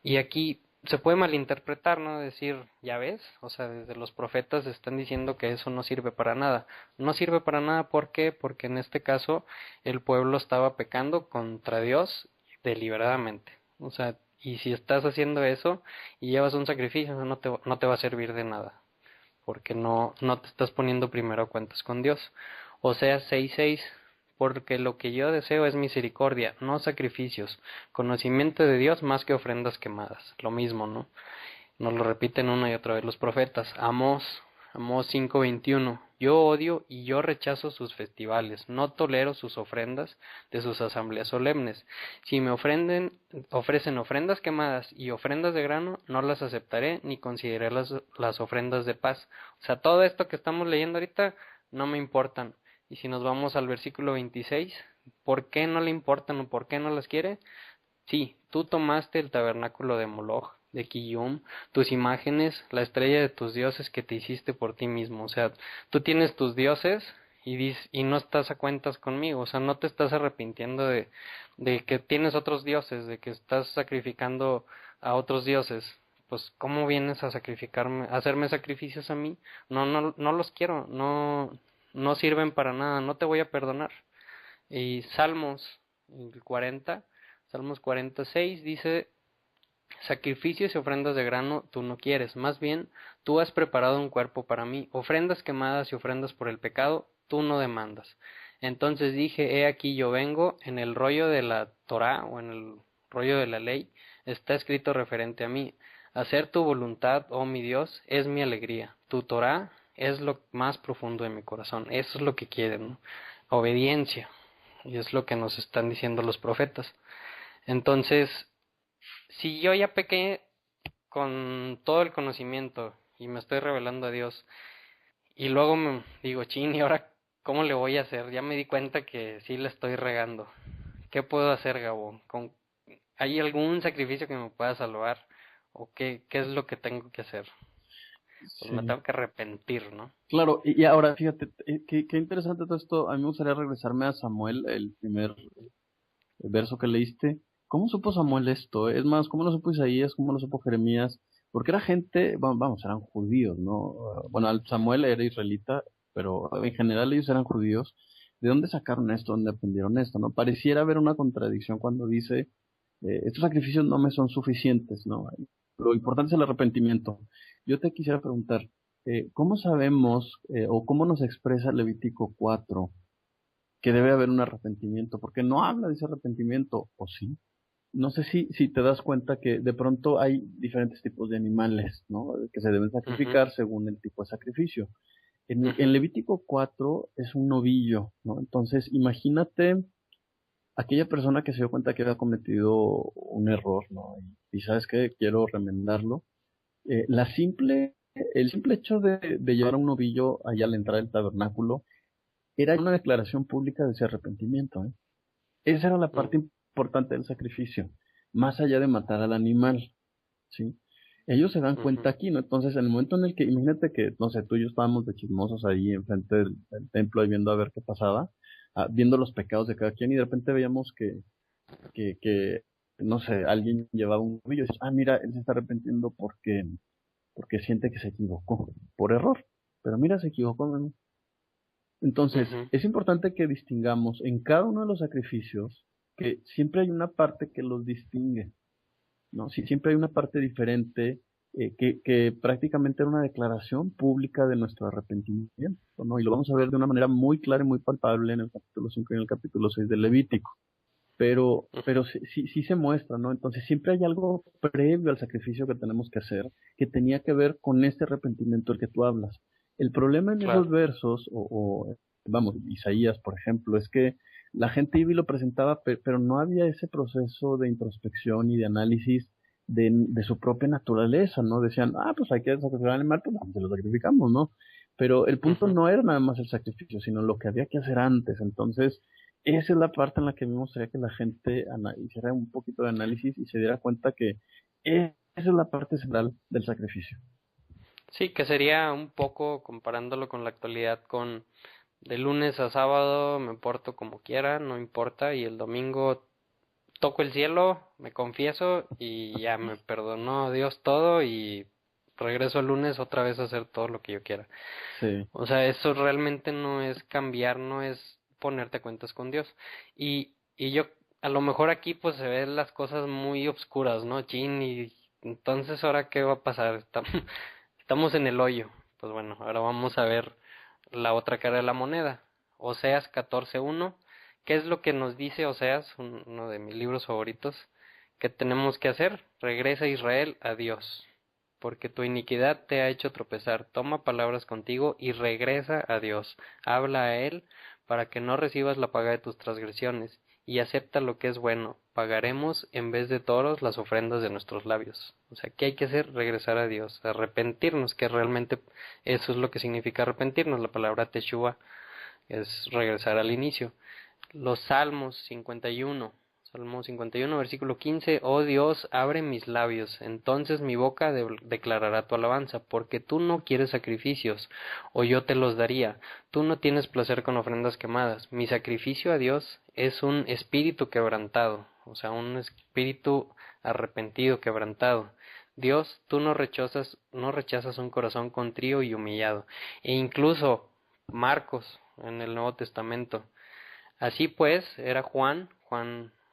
Y aquí se puede malinterpretar, ¿no? Decir, ya ves, o sea, desde los profetas están diciendo que eso no sirve para nada. No sirve para nada, ¿por qué? Porque en este caso el pueblo estaba pecando contra Dios deliberadamente. O sea, y si estás haciendo eso y llevas un sacrificio, no te va a servir de nada, porque no te estás poniendo primero a cuentas con Dios. O sea, 6:6, porque lo que yo deseo es misericordia, no sacrificios, conocimiento de Dios más que ofrendas quemadas. Lo mismo, ¿no? Nos lo repiten una y otra vez los profetas. Amós 5:21. Yo odio y yo rechazo sus festivales, no tolero sus ofrendas de sus asambleas solemnes. Si me ofrecen ofrendas quemadas y ofrendas de grano, no las aceptaré ni consideraré las ofrendas de paz. O sea, todo esto que estamos leyendo ahorita no me importan. Y si nos vamos al versículo 26, ¿por qué no le importan o por qué no las quiere? Sí, tú tomaste el tabernáculo de Moloch, de Quillum, tus imágenes, la estrella de tus dioses que te hiciste por ti mismo. O sea, tú tienes tus dioses y no estás a cuentas conmigo. O sea, no te estás arrepintiendo de que tienes otros dioses, de que estás sacrificando a otros dioses. Pues, ¿cómo vienes a sacrificarme, a hacerme sacrificios a mí? No los quiero, no sirven para nada, no te voy a perdonar. Y el 40, Salmos 46 dice, sacrificios y ofrendas de grano tú no quieres, más bien tú has preparado un cuerpo para mí, ofrendas quemadas y ofrendas por el pecado tú no demandas. Entonces dije, he aquí yo vengo, en el rollo de la Torá o en el rollo de la ley está escrito referente a mí, hacer tu voluntad, oh mi Dios, es mi alegría, tu Torá es lo más profundo de mi corazón, eso es lo que quieren, ¿no? Obediencia, y es lo que nos están diciendo los profetas. Entonces, si yo ya pequé con todo el conocimiento y me estoy revelando a Dios y luego me digo, chin, ¿y ahora cómo le voy a hacer? Ya me di cuenta que sí la estoy regando. ¿Qué puedo hacer, Gabo? ¿Hay algún sacrificio que me pueda salvar? ¿O qué es lo que tengo que hacer? pues me tengo que arrepentir, ¿no? Claro, y ahora fíjate, qué interesante todo esto. A mí me gustaría regresarme a Samuel, el primer verso que leíste. ¿Cómo supo Samuel esto? Es más, ¿cómo lo supo Isaías? ¿Cómo lo supo Jeremías? Porque era gente, vamos, eran judíos, ¿no? Bueno, Samuel era israelita, pero en general ellos eran judíos. ¿De dónde sacaron esto? ¿Dónde aprendieron esto? ¿No? Pareciera haber una contradicción cuando dice, estos sacrificios no me son suficientes, ¿no? Lo importante es el arrepentimiento. Yo te quisiera preguntar, ¿cómo sabemos o cómo nos expresa Levítico 4 que debe haber un arrepentimiento? Porque no habla de ese arrepentimiento, ¿o sí? No sé si te das cuenta que de pronto hay diferentes tipos de animales, ¿no? Que se deben sacrificar según el tipo de sacrificio. En Levítico 4 es un novillo, ¿no? Entonces, imagínate aquella persona que se dio cuenta que había cometido un error, ¿no? Y ¿sabes qué? Quiero remendarlo. El simple hecho de llevar un novillo allá a la entrada del tabernáculo era una declaración pública de ese arrepentimiento, ¿eh? Esa era la parte importante del sacrificio, más allá de matar al animal, ¿sí? Ellos se dan cuenta aquí, ¿no? Entonces, en el momento en el que, imagínate que, no sé, tú y yo estábamos de chismosos ahí enfrente del templo y viendo a ver qué pasaba, viendo los pecados de cada quien, y de repente veíamos que no sé, alguien llevaba un novillo y dices, mira, él se está arrepintiendo porque siente que se equivocó, por error. Pero mira, se equivocó, ¿no? Entonces, es importante que distingamos en cada uno de los sacrificios que siempre hay una parte que los distingue, ¿no? Sí, siempre hay una parte diferente que prácticamente era una declaración pública de nuestro arrepentimiento, ¿no? Y lo vamos a ver de una manera muy clara y muy palpable en el capítulo 5 y en el capítulo 6 del Levítico. Pero sí se muestra, ¿no? Entonces siempre hay algo previo al sacrificio que tenemos que hacer que tenía que ver con este arrepentimiento del que tú hablas. El problema en esos versos, vamos, Isaías, por ejemplo, es que la gente iba y lo presentaba, pero no había ese proceso de introspección y de análisis de su propia naturaleza, ¿no? Decían, pues hay que sacrificar al animal, pues se lo sacrificamos, ¿no? Pero el punto no era nada más el sacrificio, sino lo que había que hacer antes. Entonces, esa es la parte en la que me gustaría que la gente hiciera un poquito de análisis y se diera cuenta que esa es la parte central del sacrificio. Sí, que sería un poco comparándolo con la actualidad, con de lunes a sábado me porto como quiera, no importa, y el domingo toco el cielo, me confieso y ya me perdonó Dios todo y regreso el lunes otra vez a hacer todo lo que yo quiera. Sí. O sea, eso realmente no es cambiar, no es ponerte a cuentas con Dios. Y yo, a lo mejor aquí pues se ven las cosas muy obscuras, ¿no? Chin, y entonces ahora qué va a pasar, estamos en el hoyo. Pues bueno, ahora vamos a ver la otra cara de la moneda. Oseas 14:1. ¿Qué es lo que nos dice Oseas, uno de mis libros favoritos? ¿Qué tenemos que hacer? Regresa Israel a Dios, porque tu iniquidad te ha hecho tropezar. Toma palabras contigo y regresa a Dios. Habla a Él para que no recibas la paga de tus transgresiones, y acepta lo que es bueno. Pagaremos en vez de toros las ofrendas de nuestros labios. O sea, ¿qué hay que hacer? Regresar a Dios, arrepentirnos, que realmente eso es lo que significa arrepentirnos. La palabra Teshua es regresar al inicio. Los Salmos 51. Salmo 51, versículo 15. Oh Dios, abre mis labios, entonces mi boca declarará tu alabanza, porque tú no quieres sacrificios, o yo te los daría. Tú no tienes placer con ofrendas quemadas. Mi sacrificio a Dios es un espíritu quebrantado, o sea, un espíritu arrepentido, quebrantado. Dios, tú no rechazas un corazón contrío y humillado. E incluso Marcos, en el Nuevo Testamento. Así pues, era Juan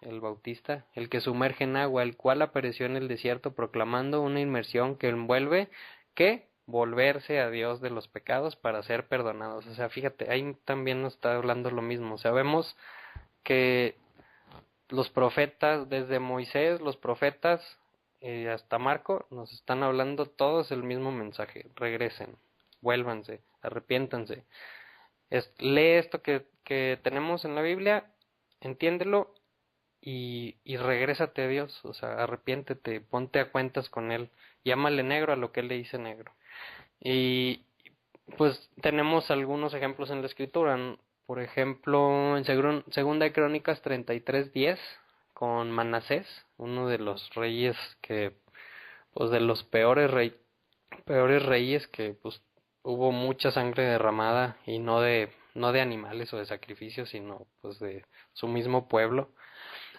el Bautista, el que sumerge en agua, el cual apareció en el desierto proclamando una inmersión que envuelve, ¿qué? Volverse a Dios de los pecados para ser perdonados. O sea, fíjate, ahí también nos está hablando lo mismo. Sabemos que los profetas, desde Moisés, los profetas, hasta Marco, nos están hablando todos el mismo mensaje. Regresen, vuélvanse, arrepiéntanse. Lee esto que tenemos en la Biblia, entiéndelo y regrésate a Dios, o sea, arrepiéntete, ponte a cuentas con Él, llámale negro a lo que Él le dice negro. Y pues tenemos algunos ejemplos en la Escritura, por ejemplo, en Segunda de Crónicas 33:10, con Manasés, uno de los reyes que, pues de los peores peores reyes que pues hubo mucha sangre derramada y no de animales o de sacrificios, sino pues de su mismo pueblo.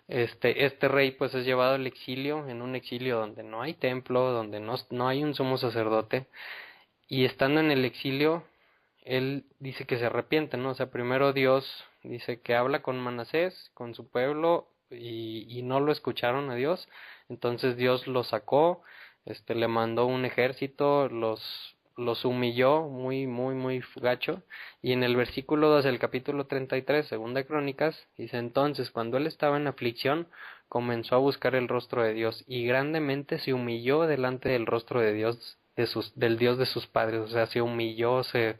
Este rey pues es llevado al exilio, en un exilio donde no hay templo, donde no hay un sumo sacerdote, y estando en el exilio, él dice que se arrepiente, ¿no? O sea, primero Dios dice que habla con Manasés, con su pueblo, y no lo escucharon a Dios, entonces Dios lo sacó, le mandó un ejército, los humilló muy, muy, muy gacho, y en el versículo 2 del capítulo 33, segunda Crónicas, dice: entonces, cuando él estaba en aflicción, comenzó a buscar el rostro de Dios, y grandemente se humilló delante del rostro de Dios, del Dios de sus padres. O sea, se humilló, se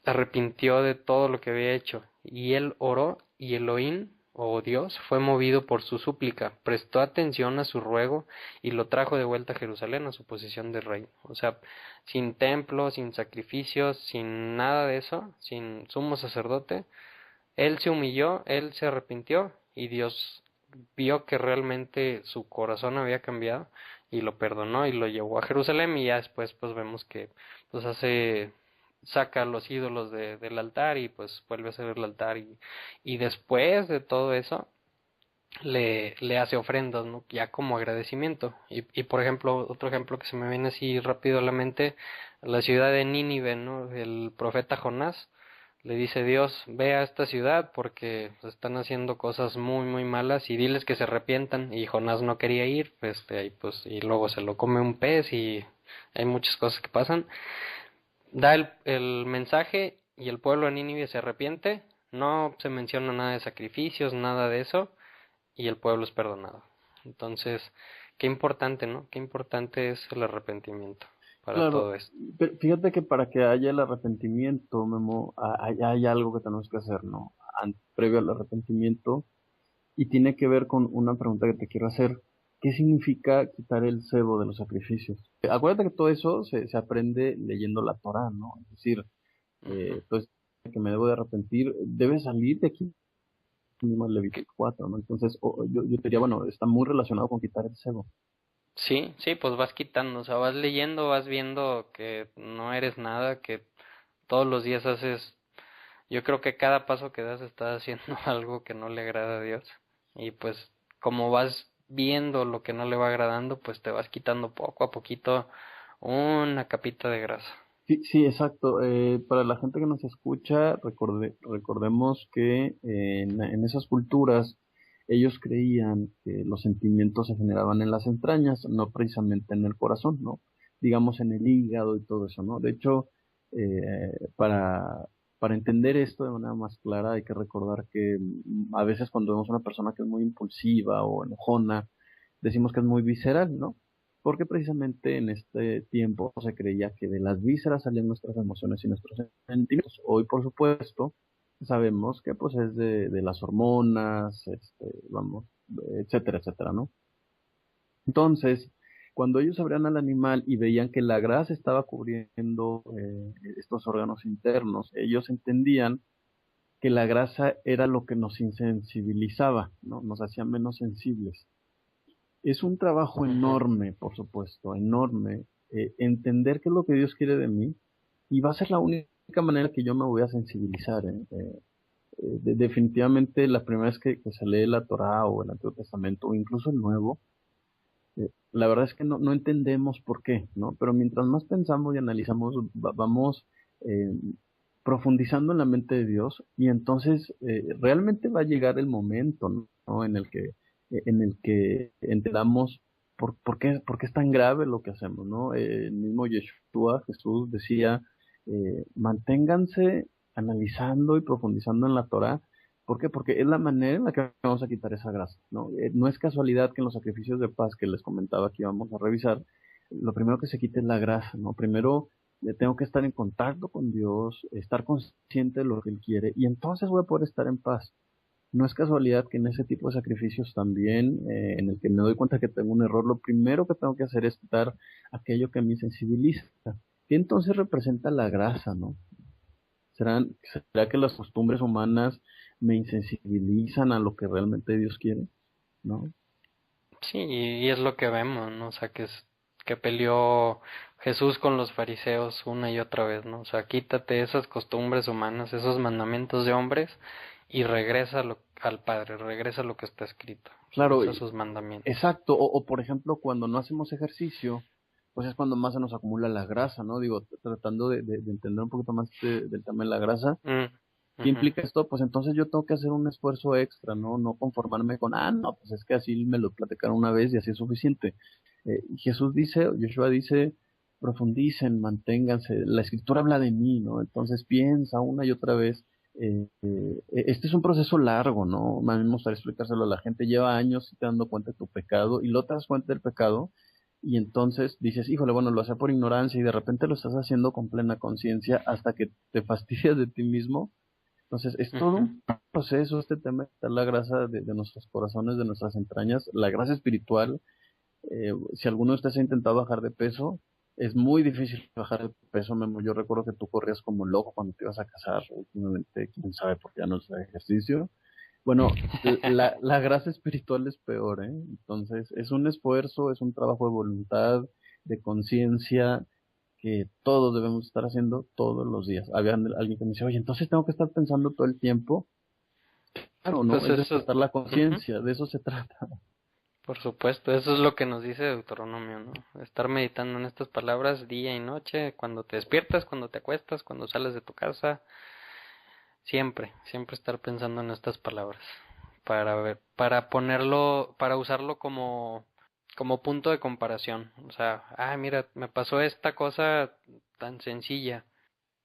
arrepintió de todo lo que había hecho, y él oró, y Elohim, o Dios, fue movido por su súplica, prestó atención a su ruego y lo trajo de vuelta a Jerusalén, a su posición de rey. O sea, sin templo, sin sacrificios, sin nada de eso, sin sumo sacerdote, él se humilló, él se arrepintió, y Dios vio que realmente su corazón había cambiado y lo perdonó y lo llevó a Jerusalén. Y ya después pues vemos que pues saca los ídolos del altar, y pues vuelve a hacer el altar, y después de todo eso le hace ofrendas, ¿no? Ya como agradecimiento. Y por ejemplo, otro ejemplo que se me viene así rápido a la mente: la ciudad de Nínive, ¿no? El profeta Jonás le dice: Dios, ve a esta ciudad porque están haciendo cosas muy, muy malas, y diles que se arrepientan. Y Jonás no quería ir, y luego se lo come un pez, y hay muchas cosas que pasan. Da el mensaje, y el pueblo de Nínive se arrepiente, no se menciona nada de sacrificios, nada de eso, y el pueblo es perdonado. Entonces, qué importante, ¿no? Qué importante es el arrepentimiento para Claro, todo esto. pero fíjate que para que haya el arrepentimiento, Memo, hay algo que tenemos que hacer, ¿no? Previo al arrepentimiento, y tiene que ver con una pregunta que te quiero hacer. ¿Qué significa quitar el cebo de los sacrificios? Acuérdate que todo eso se aprende leyendo la Torá, ¿no? Es decir, pues que me debo de arrepentir, debe salir de aquí mismo el Levítico 4, ¿no? Entonces, yo diría, bueno, está muy relacionado con quitar el cebo. Sí, sí, pues vas quitando, o sea, vas leyendo, vas viendo que no eres nada, que todos los días haces, yo creo que cada paso que das estás haciendo algo que no le agrada a Dios, y pues como vas viendo lo que no le va agradando, pues te vas quitando poco a poquito una capita de grasa. Sí, sí, exacto. Para la gente que nos escucha, recordemos que en esas culturas ellos creían que los sentimientos se generaban en las entrañas, no precisamente en el corazón, ¿no? Digamos en el hígado y todo eso, ¿no? De hecho, para entender esto de manera más clara hay que recordar que a veces cuando vemos una persona que es muy impulsiva o enojona, decimos que es muy visceral, ¿no? Porque precisamente en este tiempo se creía que de las vísceras salían nuestras emociones y nuestros sentimientos. Hoy, por supuesto, sabemos que pues es de las hormonas, vamos, etcétera, etcétera, ¿no? Entonces, cuando ellos abrían al animal y veían que la grasa estaba cubriendo estos órganos internos, ellos entendían que la grasa era lo que nos insensibilizaba, ¿no? Nos hacía menos sensibles. Es un trabajo enorme, por supuesto, enorme, entender qué es lo que Dios quiere de mí, y va a ser la única manera que yo me voy a sensibilizar. Definitivamente la primera vez que se lee la Torá o el Antiguo Testamento o incluso el Nuevo, la verdad es que no entendemos por qué, ¿no? Pero mientras más pensamos y analizamos, vamos profundizando en la mente de Dios, y entonces realmente va a llegar el momento, ¿no? En el que entendamos por qué es tan grave lo que hacemos, ¿no? El mismo Yeshua, Jesús, decía, manténganse analizando y profundizando en la Torah. ¿Por qué? Porque es la manera en la que vamos a quitar esa grasa, ¿no? No es casualidad que en los sacrificios de paz que les comentaba que íbamos a revisar, lo primero que se quite es la grasa, ¿no? Primero tengo que estar en contacto con Dios, estar consciente de lo que Él quiere, y entonces voy a poder estar en paz. No es casualidad que en ese tipo de sacrificios también, en el que me doy cuenta que tengo un error, lo primero que tengo que hacer es quitar aquello que me sensibiliza, que entonces representa la grasa, ¿no? ¿Será que las costumbres humanas me insensibilizan a lo que realmente Dios quiere? ¿No? Sí, y es lo que vemos, ¿no? O sea, que que peleó Jesús con los fariseos una y otra vez, ¿no? O sea, quítate esas costumbres humanas, esos mandamientos de hombres y regresa al Padre, regresa a lo que está escrito, Claro, regresa a sus mandamientos. exacto. O por ejemplo, cuando no hacemos ejercicio, pues es cuando más se nos acumula la grasa, ¿no? Digo, tratando de entender un poquito más del tema de la grasa. ¿Qué Ujú. implica esto? Pues entonces yo tengo que hacer un esfuerzo extra, ¿no? No conformarme con, no, pues es que así me lo platicaron una vez y así es suficiente. Jesús dice, Yeshua dice, profundicen, manténganse. La escritura habla de mí, ¿no? Entonces piensa una y otra vez. Este es un proceso largo, ¿no? A mí me gustaría explicárselo a la gente. Lleva años y te dando cuenta de tu pecado y luego te das cuenta del pecado y entonces dices, híjole, bueno, lo hacía por ignorancia y de repente lo estás haciendo con plena conciencia hasta que te fastidias de ti mismo. Entonces, es todo Ujú. un proceso este tema de quitar la grasa de nuestros corazones, de nuestras entrañas, la grasa espiritual. Si alguno de ustedes ha intentado bajar de peso, es muy difícil bajar de peso, Memo. Yo recuerdo que tú corrías como loco cuando te ibas a casar, últimamente, quién sabe por qué ya no es ejercicio. Bueno, la grasa espiritual es peor, ¿eh? Entonces, es un esfuerzo, es un trabajo de voluntad, de conciencia, que todos debemos estar haciendo todos los días. Había alguien que me decía, oye, entonces tengo que estar pensando todo el tiempo. Claro, ¿no? Pues Es eso, despertar la ujú, conciencia, de eso se trata. por supuesto, eso es lo que nos dice Deuteronomio, ¿no? Estar meditando en estas palabras día y noche, cuando te despiertas, cuando te acuestas, cuando sales de tu casa, siempre, siempre estar pensando en estas palabras para ver, para ponerlo, para usarlo como punto de comparación. O sea, mira, me pasó esta cosa tan sencilla.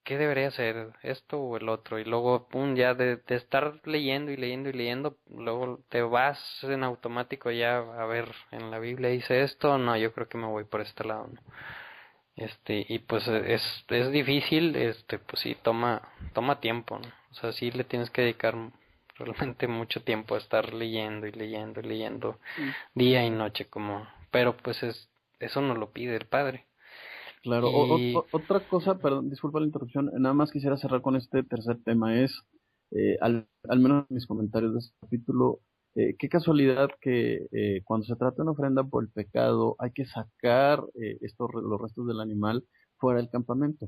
¿Qué debería hacer? ¿Esto o el otro? Y luego, pum, ya de estar leyendo y leyendo y leyendo, luego te vas en automático ya a ver, en la Biblia dice esto, no, yo creo que me voy por este lado, ¿no? Y pues es difícil, pues sí, toma tiempo, ¿no? O sea, sí le tienes que dedicar realmente mucho tiempo a estar leyendo y leyendo y leyendo día y noche pero pues eso nos lo pide el Padre. Claro, Y, otra cosa, perdón, disculpa la interrupción, nada más quisiera cerrar con este tercer tema, es, al menos en mis comentarios de este capítulo, qué casualidad que cuando se trata de una ofrenda por el pecado, hay que sacar los restos del animal fuera del campamento.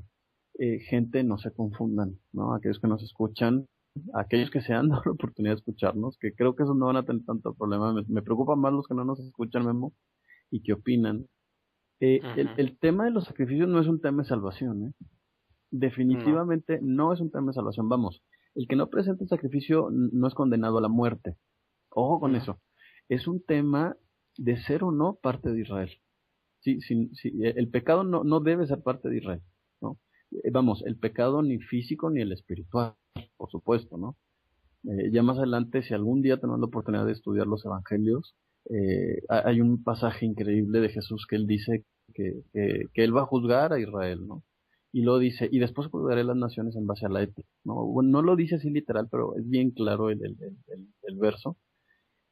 Gente, no se confundan, ¿no? Aquellos que nos escuchan, aquellos que se han dado la oportunidad de escucharnos, que creo que esos no van a tener tanto problema, me preocupa más los que no nos escuchan, Memo, y qué opinan. ujú, El tema de los sacrificios no es un tema de salvación, ¿eh? no, Definitivamente no es un tema de salvación. Vamos, el que no presente sacrificio no es condenado a la muerte. Ojo con no, eso. Es un tema de ser o no parte de Israel. Sí, sí, sí, el pecado no debe ser parte de Israel, ¿no? Vamos, el pecado ni físico ni el espiritual, por supuesto, ¿no? Ya más adelante, si algún día tenemos la oportunidad de estudiar los evangelios, hay un pasaje increíble de Jesús que él dice que él va a juzgar a Israel, ¿no? Y lo dice, y después juzgaré las naciones en base a la ética, ¿no? Bueno, no lo dice así literal, pero es bien claro el verso.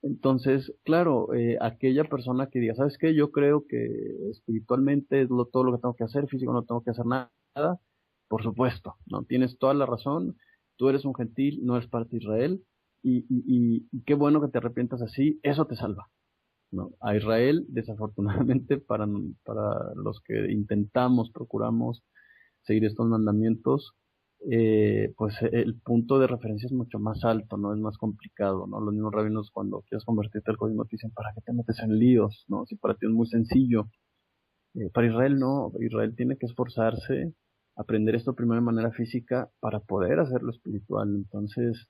Entonces, claro, aquella persona que diga, ¿sabes qué? Yo creo que espiritualmente es todo lo que tengo que hacer, físico no tengo que hacer nada, por supuesto, ¿no? Tienes toda la razón, tú eres un gentil, no eres parte de Israel, y qué bueno que te arrepientas así, eso te salva, ¿no? A Israel, desafortunadamente, para los que intentamos, procuramos seguir estos mandamientos, pues el punto de referencia es mucho más alto, ¿no? Es más complicado, ¿no? Los mismos rabinos cuando quieres convertirte al judaísmo te dicen, ¿para qué te metes en líos, ¿no? Si para ti es muy sencillo. Para Israel no, Israel tiene que esforzarse, aprender esto primero de manera física para poder hacerlo espiritual. Entonces,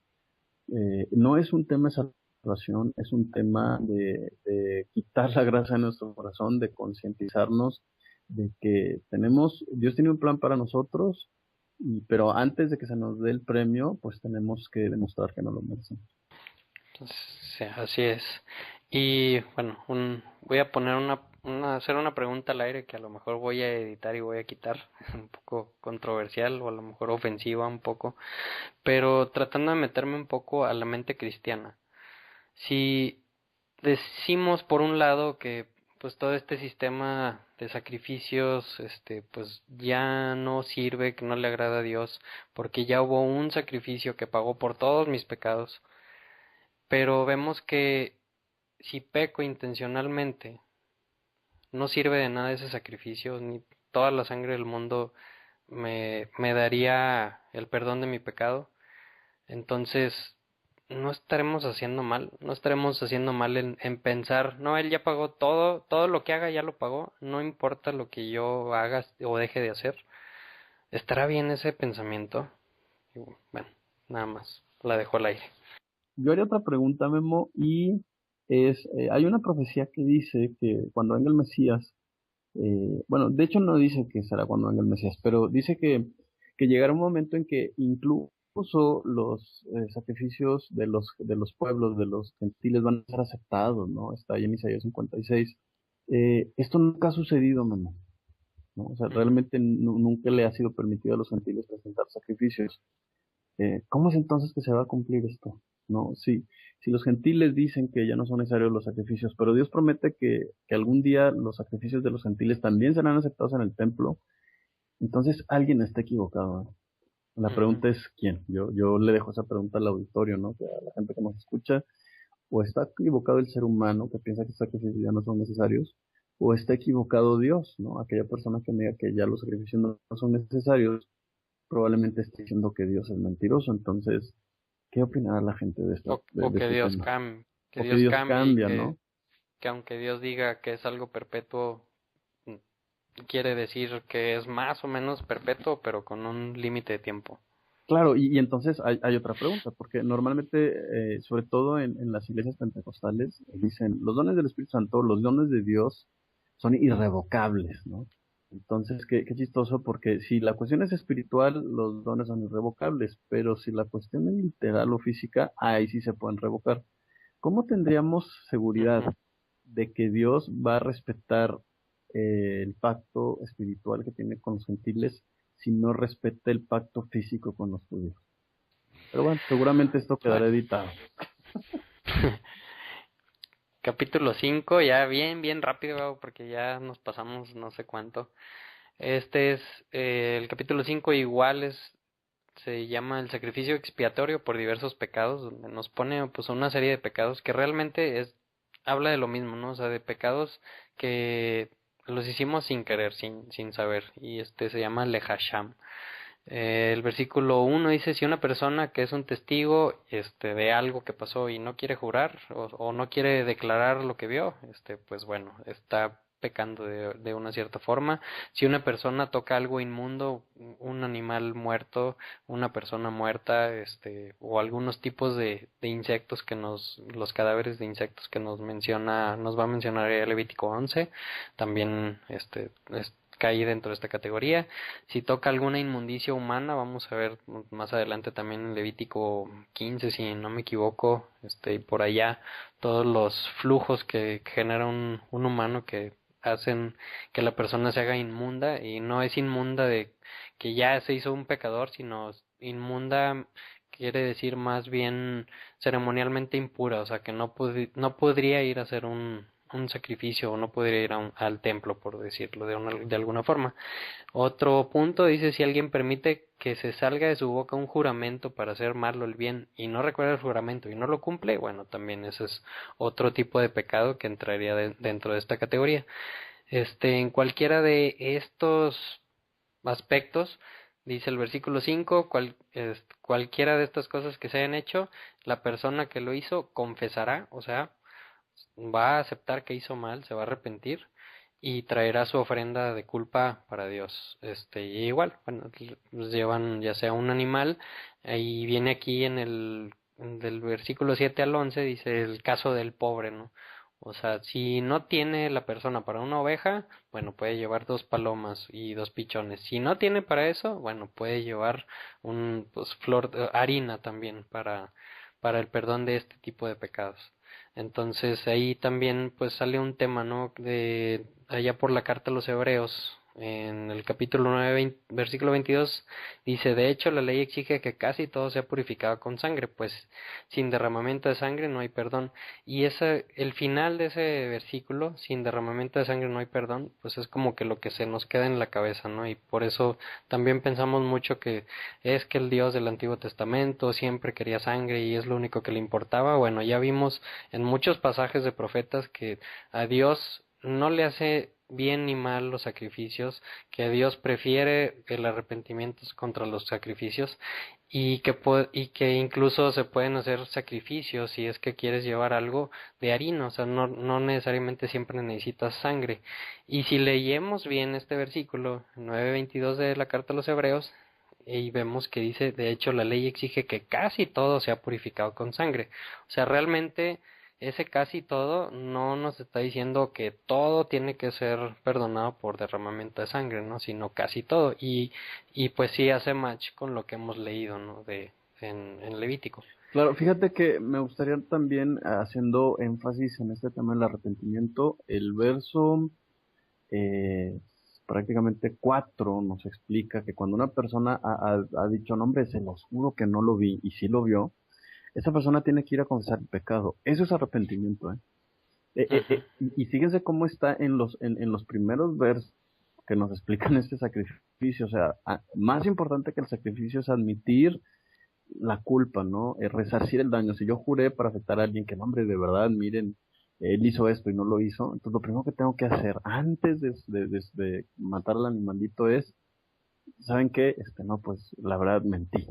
no es un tema de salvación, es un tema de quitar la grasa de nuestro corazón, de concientizarnos de que Dios tiene un plan para nosotros, pero antes de que se nos dé el premio, pues tenemos que demostrar que no lo merecemos. entonces, sí, así es. Y bueno, voy a poner hacer una pregunta al aire que a lo mejor voy a editar y voy a quitar, un poco controversial o a lo mejor ofensiva un poco, pero tratando de meterme un poco a la mente cristiana. Si decimos por un lado que pues todo este sistema de sacrificios pues ya no sirve, que no le agrada a Dios, porque ya hubo un sacrificio que pagó por todos mis pecados, pero vemos que si peco intencionalmente, no sirve de nada ese sacrificio, ni toda la sangre del mundo me daría el perdón de mi pecado. Entonces, no estaremos haciendo mal en pensar, no, él ya pagó todo, todo lo que haga ya lo pagó, no importa lo que yo haga o deje de hacer. ¿Estará bien ese pensamiento? Y bueno, nada más, la dejo al aire. Yo haría otra pregunta, Memo, y hay una profecía que dice que cuando venga el Mesías, bueno, de hecho no dice que será cuando venga el Mesías, pero dice que llegará un momento en que incluso los sacrificios de los pueblos, de los gentiles van a ser aceptados, ¿no? Está ahí en Isaías 56. Esto nunca ha sucedido, Memo, ¿no? O sea, realmente nunca le ha sido permitido a los gentiles presentar sacrificios. ¿Cómo es entonces que se va a cumplir esto? No, sí, si los gentiles dicen que ya no son necesarios los sacrificios, pero Dios promete que algún día los sacrificios de los gentiles también serán aceptados en el templo, entonces alguien está equivocado, ¿no? La pregunta es ¿quién? Yo le dejo esa pregunta al auditorio, ¿no? Que a la gente que nos escucha, o está equivocado el ser humano que piensa que los sacrificios ya no son necesarios, o está equivocado Dios, ¿no? Aquella persona que diga que ya los sacrificios no son necesarios, probablemente esté diciendo que Dios es mentiroso. Entonces, ¿qué opinará la gente de esto, O de que este Dios tema? cambie, que O que Dios Dios cambie y cambia, ¿no? que aunque Dios diga que es algo perpetuo, quiere decir que es más o menos perpetuo, pero con un límite de tiempo. Claro, y entonces hay otra pregunta, porque normalmente, sobre todo en las iglesias pentecostales, dicen, los dones del Espíritu Santo, los dones de Dios son irrevocables, ¿no? Entonces, qué chistoso, porque si la cuestión es espiritual, los dones son irrevocables, pero si la cuestión es literal o física, ahí sí se pueden revocar. ¿Cómo tendríamos seguridad de que Dios va a respetar el pacto espiritual que tiene con los gentiles si no respeta el pacto físico con los judíos? Pero bueno, seguramente esto quedará Bueno, editado. capítulo 5 ya bien rápido, Gabo, porque ya nos pasamos no sé cuánto. Este es el capítulo 5 igual se llama el sacrificio expiatorio por diversos pecados, donde nos pone pues una serie de pecados que realmente habla de lo mismo, ¿no? O sea, de pecados que los hicimos sin querer, sin saber, y se llama Lehasham. El versículo 1 dice, si una persona que es un testigo de algo que pasó y no quiere jurar o no quiere declarar lo que vio, pues bueno, está pecando de una cierta forma. Si una persona toca algo inmundo, un animal muerto, una persona muerta, o algunos tipos de insectos los cadáveres de insectos que nos va a mencionar el Levítico 11, también cae dentro de esta categoría. Si toca alguna inmundicia humana, vamos a ver más adelante también en Levítico 15, si no me equivoco, y por allá, todos los flujos que genera un humano que hacen que la persona se haga inmunda, y no es inmunda de que ya se hizo un pecador, sino inmunda quiere decir más bien ceremonialmente impura, o sea que no podría ir a hacer un sacrificio o no podría ir al templo, por decirlo de alguna forma. Otro punto dice, si alguien permite que se salga de su boca un juramento para hacer malo el bien y no recuerda el juramento y no lo cumple, bueno, también ese es otro tipo de pecado que entraría dentro de esta categoría. En cualquiera de estos aspectos, dice el versículo 5, cualquiera de estas cosas que se hayan hecho, la persona que lo hizo confesará, o sea, va a aceptar que hizo mal, se va a arrepentir y traerá su ofrenda de culpa para Dios. Y igual, bueno, pues llevan ya sea un animal, y viene aquí del versículo 7 al 11, dice el caso del pobre, ¿no? O sea, si no tiene la persona para una oveja, bueno, puede llevar 2 palomas y 2 pichones. Si no tiene para eso, bueno, puede llevar pues harina también para el perdón de este tipo de pecados. Entonces ahí también pues sale un tema, ¿no? De allá por la carta a los Hebreos, en el capítulo 9, versículo 22, dice, de hecho la ley exige que casi todo sea purificado con sangre, pues sin derramamiento de sangre no hay perdón. Y el final de ese versículo, sin derramamiento de sangre no hay perdón, pues es como que lo que se nos queda en la cabeza, ¿no? Y por eso también pensamos mucho que es que el Dios del Antiguo Testamento siempre quería sangre y es lo único que le importaba. Bueno, ya vimos en muchos pasajes de profetas que a Dios no le hace bien ni mal los sacrificios, que Dios prefiere el arrepentimiento contra los sacrificios y que incluso se pueden hacer sacrificios si es que quieres llevar algo de harina, o sea, no necesariamente siempre necesitas sangre. Y si leemos bien este versículo 9:22 de la carta a los Hebreos, y vemos que dice, de hecho, la ley exige que casi todo sea purificado con sangre. O sea, realmente ese casi todo no nos está diciendo que todo tiene que ser perdonado por derramamiento de sangre, ¿no? Sino casi todo. Y pues sí hace match con lo que hemos leído, ¿no? En Levítico. Claro, fíjate que me gustaría también, haciendo énfasis en este tema del arrepentimiento, el verso eh, prácticamente 4 nos explica que cuando una persona ha dicho, no, hombre, se los juro que no lo vi, y sí lo vio, esa persona tiene que ir a confesar el pecado. Eso es arrepentimiento, ¿eh? Y fíjense cómo está en los primeros versos que nos explican este sacrificio. O sea, más importante que el sacrificio es admitir la culpa, ¿no? Resarcir el daño. Si yo juré para afectar a alguien que, no, hombre, de verdad, miren, él hizo esto y no lo hizo, entonces lo primero que tengo que hacer antes de matar al animalito es, ¿saben qué? No, pues la verdad mentí.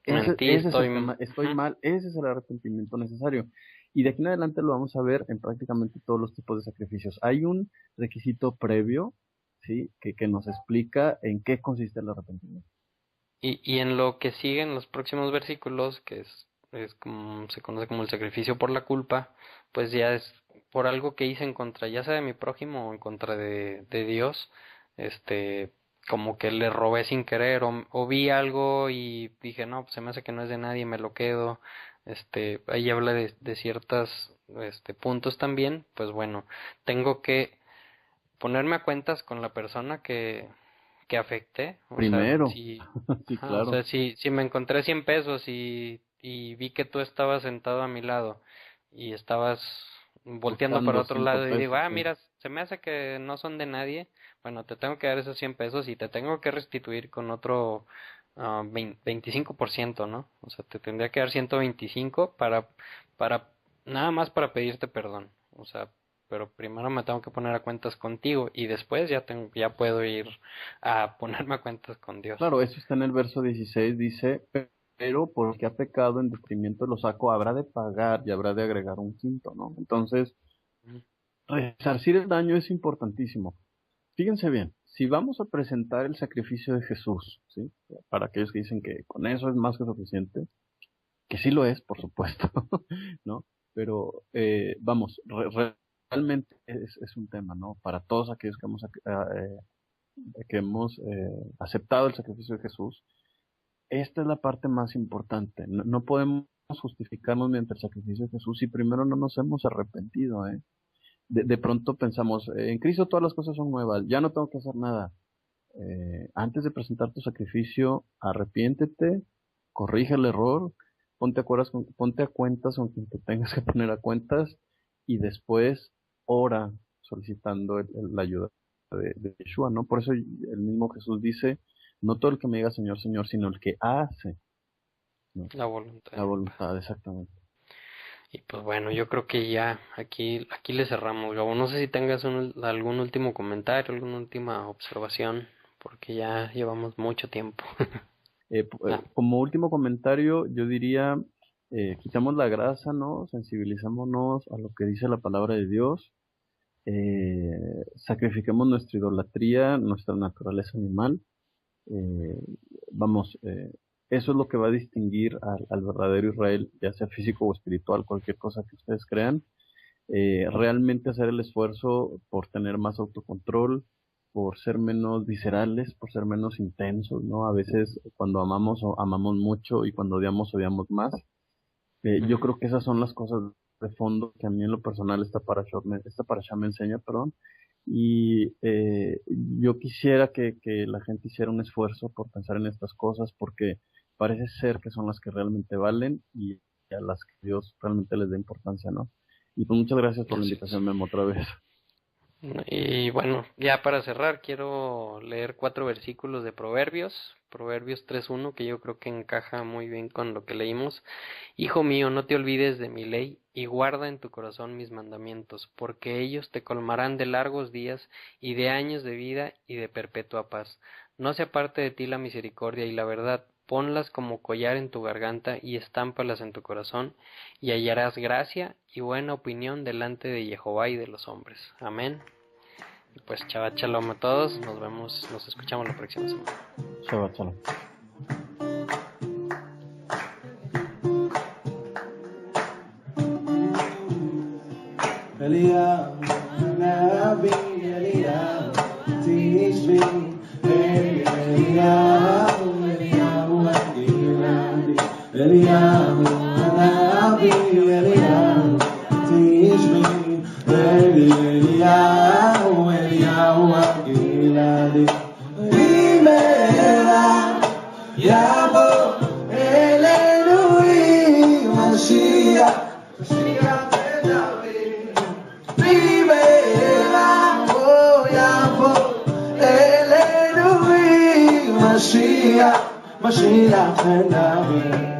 Ese es el tema, estoy mal, ese es el arrepentimiento necesario. Y de aquí en adelante lo vamos a ver en prácticamente todos los tipos de sacrificios. Hay un requisito previo, ¿sí? Que nos explica en qué consiste el arrepentimiento. Y en lo que sigue en los próximos versículos, que es como se conoce como el sacrificio por la culpa, pues ya es por algo que hice en contra, ya sea de mi prójimo o en contra de Dios, como que le robé sin querer o vi algo y dije, no, pues se me hace que no es de nadie, me lo quedo. Ahí habla de ciertos puntos también, pues bueno, tengo que ponerme a cuentas con la persona que afecté. O Primero, sea, si, sí, ajá, o claro. sea, si me encontré 100 pesos y vi que tú estabas sentado a mi lado y estabas volteando para Buscando otro cinco lado y digo, pesos, ah, sí. mira, se me hace que no son de nadie, bueno, te tengo que dar esos 100 pesos y te tengo que restituir con otro 25%, ¿no? O sea, te tendría que dar 125 para, nada más para pedirte perdón. O sea, pero primero me tengo que poner a cuentas contigo y después ya puedo ir a ponerme a cuentas con Dios. Claro, eso está en el verso 16, dice, pero porque ha pecado en detrimento de lo saco, habrá de pagar y habrá de agregar un quinto, ¿no? Entonces, Ujú. resarcir el daño es importantísimo. Fíjense bien, si vamos a presentar el sacrificio de Jesús, ¿sí? Para aquellos que dicen que con eso es más que suficiente, que sí lo es, por supuesto, ¿no? Pero vamos, realmente es un tema, ¿no? Para todos aquellos que hemos aceptado el sacrificio de Jesús, esta es la parte más importante. No podemos justificarnos mediante el sacrificio de Jesús si primero no nos hemos arrepentido, ¿eh? De pronto pensamos, en Cristo todas las cosas son nuevas, ya no tengo que hacer nada. Antes de presentar tu sacrificio, arrepiéntete, corrige el error, ponte a cuentas con quien te tengas que poner a cuentas y después ora solicitando la ayuda de Yeshua, ¿no? Por eso el mismo Jesús dice, no todo el que me diga Señor, Señor, sino el que hace, ¿no? La voluntad. La voluntad, exactamente. Y pues bueno, yo creo que ya aquí le cerramos, Gabo. No sé si tengas algún último comentario, alguna última observación, porque ya llevamos mucho tiempo. Ah, Como último comentario, yo diría, quitamos la grasa, ¿no? Sensibilicémonos a lo que dice la palabra de Dios, sacrifiquemos nuestra idolatría, nuestra naturaleza animal, eh, vamos, eso es lo que va a distinguir al verdadero Israel, ya sea físico o espiritual, cualquier cosa que ustedes crean, realmente hacer el esfuerzo por tener más autocontrol, por ser menos viscerales, por ser menos intensos, ¿no? A veces cuando amamos amamos mucho y cuando odiamos más. Yo creo que esas son las cosas de fondo que a mí en lo personal esta parasha me enseña, perdón. Y yo quisiera que la gente hiciera un esfuerzo por pensar en estas cosas porque parece ser que son las que realmente valen y a las que Dios realmente les da importancia, ¿no? Y pues muchas gracias por la así es. invitación, Memo, otra vez. Y bueno, ya para cerrar, quiero leer 4 versículos de Proverbios 3:1, que yo creo que encaja muy bien con lo que leímos. Hijo mío, no te olvides de mi ley, y guarda en tu corazón mis mandamientos, porque ellos te colmarán de largos días, y de años de vida, y de perpetua paz. No se aparte de ti la misericordia y la verdad, ponlas como collar en tu garganta, y estámpalas en tu corazón, y hallarás gracia y buena opinión delante de Jehová y de los hombres. Amén. Y pues Shabbat Shalom a todos, nos escuchamos la próxima semana. Shabbat shalom. Eliyahu Hanavi, Eliyahu Tishbi, Eliyahu Hagiladi, Eliyahu Hanavi, Eliyahu Tishbi, Eliyahu Hagiladi. Bimera Yabo Elenui Mashiach, Mashiach ben David. Primera, oh Yahweh, Elelui, Mashiach, Mashiach ben David.